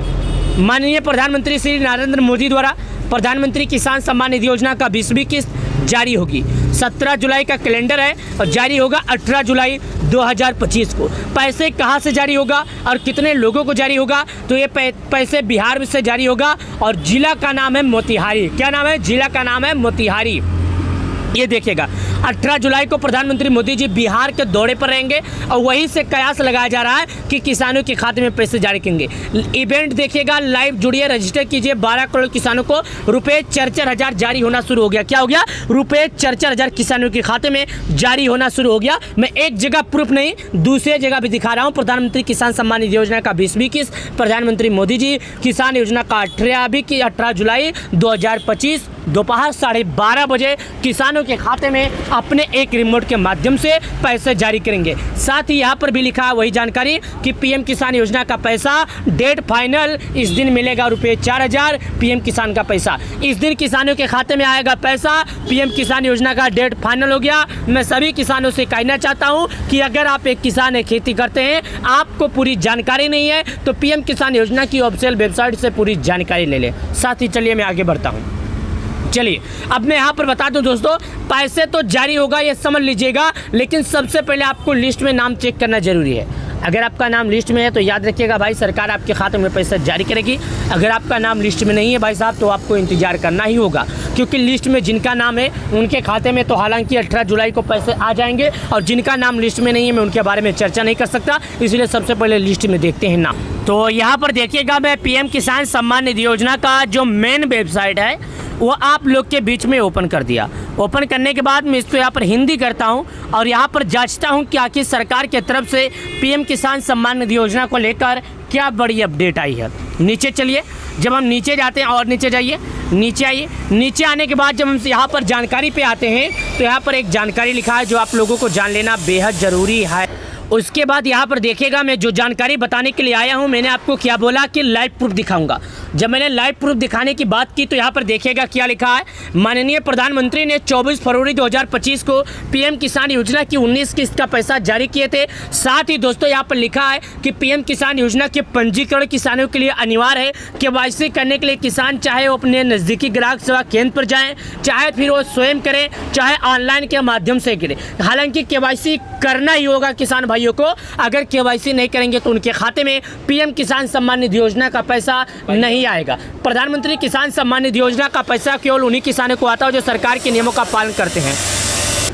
माननीय प्रधानमंत्री श्री नरेंद्र मोदी द्वारा प्रधानमंत्री किसान सम्मान निधि योजना का 20वीं किस्त जारी होगी। 17 जुलाई का कैलेंडर है और जारी होगा 18 जुलाई 2025 को। पैसे कहां से जारी होगा और कितने लोगों को जारी होगा? तो ये पैसे बिहार से जारी होगा और जिला का नाम है मोतिहारी। क्या नाम है? जिला का नाम है मोतिहारी। ये देखिएगा, 18 जुलाई को प्रधानमंत्री मोदी जी बिहार के दौरे पर रहेंगे और वहीं से कयास लगाया जा रहा है कि किसानों के खाते में पैसे जारी करेंगे। इवेंट देखिएगा, लाइव जुड़िए, रजिस्टर कीजिए। 12 करोड़ किसानों को रुपये 4-4 हज़ार जारी होना शुरू हो गया। क्या हो गया? रुपये 4-4 हज़ार किसानों के खाते में जारी होना शुरू हो गया। मैं एक जगह प्रूफ नहीं, दूसरे जगह भी दिखा रहा हूँ। प्रधानमंत्री किसान सम्मान निधि योजना का 20वीं किस्त प्रधानमंत्री मोदी जी किसान योजना का 18 जुलाई 2025 दोपहर 12:30 बजे किसानों के खाते में अपने एक रिमोट के माध्यम से पैसे जारी करेंगे। साथ ही यहाँ पर भी लिखा है वही जानकारी कि पीएम किसान योजना का पैसा डेट फाइनल इस दिन मिलेगा, रुपये 4,000 पीएम किसान का पैसा इस दिन किसानों के खाते में आएगा। पैसा पीएम किसान योजना का डेट फाइनल हो गया। मैं सभी किसानों से कहना चाहता हूँ कि अगर आप एक किसान है, खेती करते हैं, आपको पूरी जानकारी नहीं है, तो पीएम किसान योजना की ऑफिशियल वेबसाइट से पूरी जानकारी ले लें। साथ ही चलिए मैं आगे बढ़ता हूँ। चलिए अब मैं यहाँ पर बता दूं दोस्तों, पैसे तो जारी होगा ये समझ लीजिएगा, लेकिन सबसे पहले आपको लिस्ट में नाम चेक करना जरूरी है। अगर आपका नाम लिस्ट में है तो याद रखिएगा भाई, सरकार आपके खाते में पैसा जारी करेगी। अगर आपका नाम लिस्ट में नहीं है भाई साहब, तो आपको इंतजार करना ही होगा, क्योंकि लिस्ट में जिनका नाम है उनके खाते में तो हालांकि 18 जुलाई को पैसे आ जाएंगे, और जिनका नाम लिस्ट में नहीं है मैं उनके बारे में चर्चा नहीं कर सकता, इसलिए सबसे पहले लिस्ट में देखते हैं नाम। तो यहाँ पर देखिएगा, मैं पीएम किसान सम्मान निधि योजना का जो मेन वेबसाइट है वो आप लोग के बीच में ओपन कर दिया। ओपन करने के बाद मैं इसको यहाँ पर हिंदी करता हूँ और यहाँ पर जांचता हूँ कि आखिर सरकार की तरफ से पीएम किसान सम्मान निधि योजना को लेकर क्या बड़ी अपडेट आई है। नीचे चलिए, जब हम नीचे जाते हैं, और नीचे जाइए, नीचे आइए। नीचे आने के बाद जब हम यहाँ पर जानकारी पे आते हैं तो यहाँ पर एक जानकारी लिखा है जो आप लोगों को जान लेना बेहद ज़रूरी है। उसके बाद यहाँ पर देखिएगा, मैं जो जानकारी बताने के लिए आया हूँ, मैंने आपको क्या बोला कि लाइव प्रूफ दिखाऊंगा। जब मैंने लाइव प्रूफ दिखाने की बात की तो यहाँ पर देखिएगा क्या लिखा है। माननीय प्रधानमंत्री ने 24 फरवरी 2025 को पीएम किसान योजना की 19 किस्त का पैसा जारी किए थे। साथ ही दोस्तों यहाँ पर लिखा है कि पीएम किसान योजना के पंजीकरण किसानों के लिए अनिवार्य है। केवाईसी करने के लिए किसान चाहे वो अपने नज़दीकी ग्राहक सेवा केंद्र पर जाएँ, चाहे फिर वो स्वयं करें, चाहे ऑनलाइन के माध्यम से करें। हालांकि केवाईसी करना ही होगा किसान भाइयों को। अगर केवाईसी नहीं करेंगे तो उनके खाते में पीएम किसान सम्मान निधि योजना का पैसा नहीं आएगा। प्रधानमंत्री किसान सम्मान निधि योजना का पैसा केवल उन्हीं किसानों को आता है जो सरकार के नियमों का पालन करते हैं।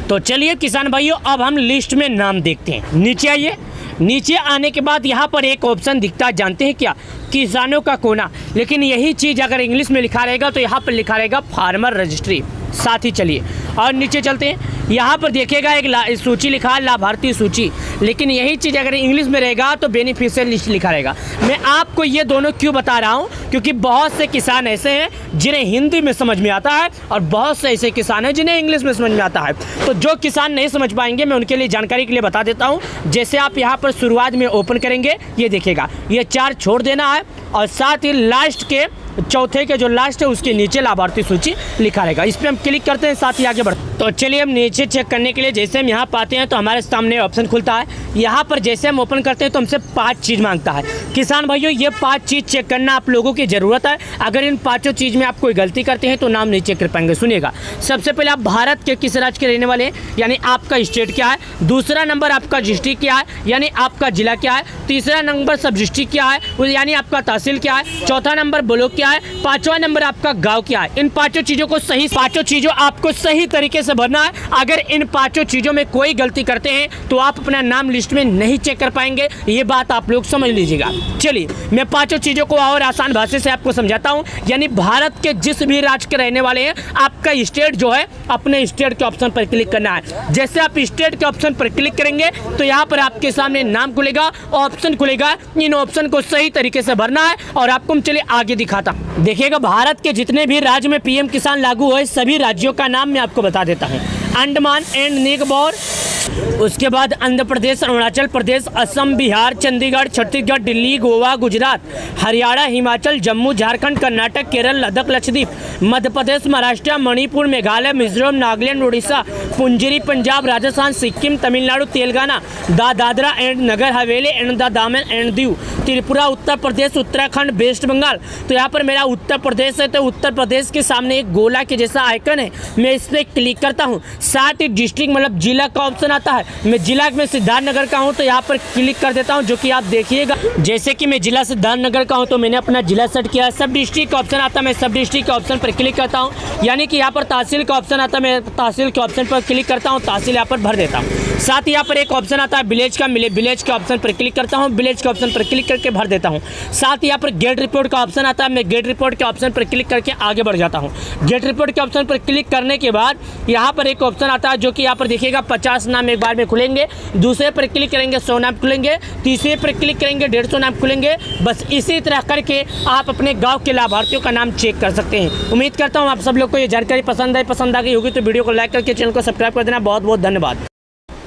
तो चलिए किसान भाइयों, अब हम लिस्ट में नाम देखते हैं। नीचे आइए। नीचे आने के बाद यहाँ पर एक ऑप्शन दिखता है, जानते हैं क्या? किसानों का कोना। लेकिन यही चीज़ अगर इंग्लिश में लिखा रहेगा तो यहाँ पर लिखा रहेगा फार्मर रजिस्ट्री। साथ ही चलिए और नीचे चलते हैं। यहाँ पर देखिएगा एक सूची लिखा है, लाभार्थी सूची। लेकिन यही चीज़ अगर इंग्लिश में रहेगा तो बेनिफिशियल लिस्ट लिखा रहेगा। मैं आपको ये दोनों क्यों बता रहा हूँ? क्योंकि बहुत से किसान ऐसे हैं जिन्हें हिंदी में समझ में आता है और बहुत से ऐसे किसान हैं जिन्हें इंग्लिश में समझ में आता है। तो जो किसान नहीं समझ पाएंगे मैं उनके लिए जानकारी के लिए बता देता हूँ। जैसे आप यहाँ पर शुरुआत में ओपन करेंगे, ये देखिएगा, ये 4 छोड़ देना है और साथ ही लास्ट के चौथे के जो लास्ट है उसके नीचे लाभार्थी सूची लिखा रहेगा। इस पर हम क्लिक करते हैं, साथ ही आगे बढ़ते हैं। तो चलिए हम नीचे चेक करने के लिए जैसे हम यहाँ पाते हैं तो हमारे सामने ऑप्शन खुलता है। यहाँ पर जैसे हम ओपन करते हैं तो हमसे 5 चीज़ मांगता है। किसान भाइयों, ये 5 चीज़ चेक करना आप लोगों की ज़रूरत है। अगर इन 5 चीज़ में आप कोई गलती करते हैं तो नाम नहीं चेक कर पाएंगे। सुनिएगा, सबसे पहले आप भारत के किस राज्य के रहने वाले हैं, यानी आपका स्टेट क्या है। दूसरा नंबर आपका डिस्ट्रिक्ट क्या है, यानी आपका जिला क्या है। तीसरा नंबर सब डिस्ट्रिक्ट क्या है, यानी आपका तहसील क्या है। चौथा नंबर ब्लॉक क्या है। 5वां नंबर आपका गांव क्या है। इन 5 चीज़ों को पाँचों चीज़ों आपको सही तरीके से भरना है। अगर इन 5 चीज़ों में कोई गलती करते हैं तो आप अपना नाम लिस्ट में नहीं चेक कर पाएंगे। ये बात आप लोग समझ लीजिएगा। चलिए मैं 5 चीज़ों को और आसान भाषा से आपको समझाता हूँ। यानी भारत के जिस भी राज्य के रहने वाले हैं, आपका स्टेट जो है, अपने स्टेट के ऑप्शन पर क्लिक करना है। जैसे आप स्टेट के ऑप्शन पर क्लिक करेंगे तो यहाँ पर आपके सामने नाम खुलेगा, ऑप्शन खुलेगा। इन ऑप्शन को सही तरीके से भरना है और आपको हम चलिए आगे दिखाता हूँ। देखिएगा, भारत के जितने भी राज्य में पीएम किसान लागू हुए सभी राज्यों का नाम मैं आपको बता देता हूँ। अंडमान एंड निकोबार, उसके बाद Andhra Pradesh, Arunachal Pradesh, Assam, Bihar, Chandigarh, Chhattisgarh, Delhi, Goa, Gujarat, Haryana, Himachal, Jammu, Jharkhand, Karnataka, Kerala, Ladakh, Lakshadweep, Madhya Pradesh, Maharashtra, Manipur, Meghalaya, Mizoram, Nagaland, Orissa, Pondicherry, Punjab, Rajasthan, Sikkim, Tamil Nadu, Telangana, Dadra and Nagar Haveli and Daman and Diu, Tripura, Uttar Pradesh, Uttarakhand, west Bengal. तो यहाँ पर मेरा उत्तर प्रदेश है तो उत्तर प्रदेश के सामने एक गोला के जैसा आइकन है, मैं इस पर क्लिक करता हूँ। साथ ही डिस्ट्रिक्ट मतलब जिला का ऑप्शन आता है। मैं जिला में सिद्धार्थनगर का हूँ तो यहाँ पर क्लिक कर देता हूँ, जो कि आप देखिएगा। जैसे कि मैं जिला सिद्धार्थनगर का हूँ तो मैंने अपना जिला सेट किया। सब डिस्ट्रिक्ट का ऑप्शन आता है, मैं सब डिस्ट्रिक्ट के ऑप्शन पर क्लिक करता हूँ। यानी कि यहाँ पर तहसील का ऑप्शन आता है, मैं तहसील के ऑप्शन पर क्लिक करता हूँ, तहसील यहाँ पर भर देता हूँ। साथ ही यहाँ पर एक ऑप्शन आता है विलेज का, विलेज के ऑप्शन पर क्लिक करता हूँ, विलेज के ऑप्शन पर क्लिक करके भर देता हूँ। साथ ही यहाँ पर गेट रिपोर्ट का ऑप्शन आता है, मैं गेट रिपोर्ट के ऑप्शन पर क्लिक करके आगे बढ़ जाता हूँ। गेट रिपोर्ट के ऑप्शन पर क्लिक करने के बाद यहाँ पर एक ऑप्शन आता है जो कि यहाँ पर देखिएगा 50 नाम एक बार में खुलेंगे। दूसरे पर क्लिक करेंगे 100 नाम खुलेंगे, तीसरे पर क्लिक करेंगे 150 नाम खुलेंगे। बस इसी तरह करके आप अपने गांव के लाभार्थियों का नाम चेक कर सकते हैं। उम्मीद करता हूं आप सब लोग को ये जानकारी पसंद आ गई होगी। तो वीडियो को लाइक करके चैनल को सब्सक्राइब कर देना। बहुत बहुत धन्यवाद।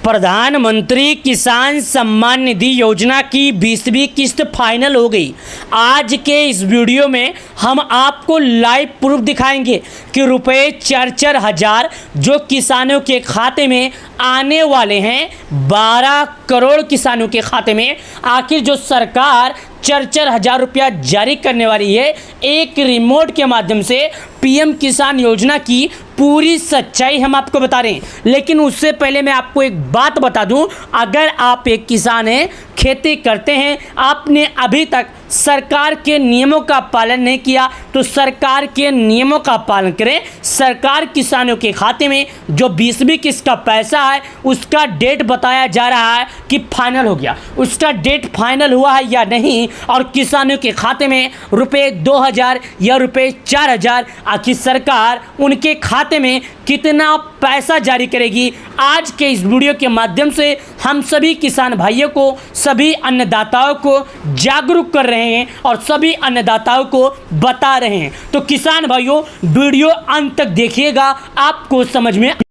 प्रधानमंत्री किसान सम्मान निधि योजना की 20वीं किस्त फाइनल हो गई। आज के इस वीडियो में हम आपको लाइव प्रूफ दिखाएंगे कि रुपए 4-4 हज़ार जो किसानों के खाते में आने वाले हैं, 12 करोड़ किसानों के खाते में। आखिर जो सरकार 4-4 हज़ार रुपया जारी करने वाली है एक रिमोट के माध्यम से, पीएम किसान योजना की पूरी सच्चाई हम आपको बता रहे हैं। लेकिन उससे पहले मैं आपको एक बात बता दूं, अगर आप एक किसान हैं, खेती करते हैं, आपने अभी तक सरकार के नियमों का पालन नहीं किया तो सरकार के नियमों का पालन करें। सरकार किसानों के खाते में जो 20वीं किस्त का पैसा है उसका डेट बताया जा रहा है कि फाइनल हो गया। उसका डेट फाइनल हुआ है या नहीं, और किसानों के खाते में रुपए 2,000 या रुपए 4,000, आखिर सरकार उनके खाते में कितना पैसा जारी करेगी, आज के इस वीडियो के माध्यम से हम सभी किसान भाइयों को, सभी अन्नदाताओं को जागरूक कर रहे हैं और सभी अन्नदाताओं को बता रहे हैं। तो किसान भाइयों वीडियो अंत तक देखिएगा, आपको समझ में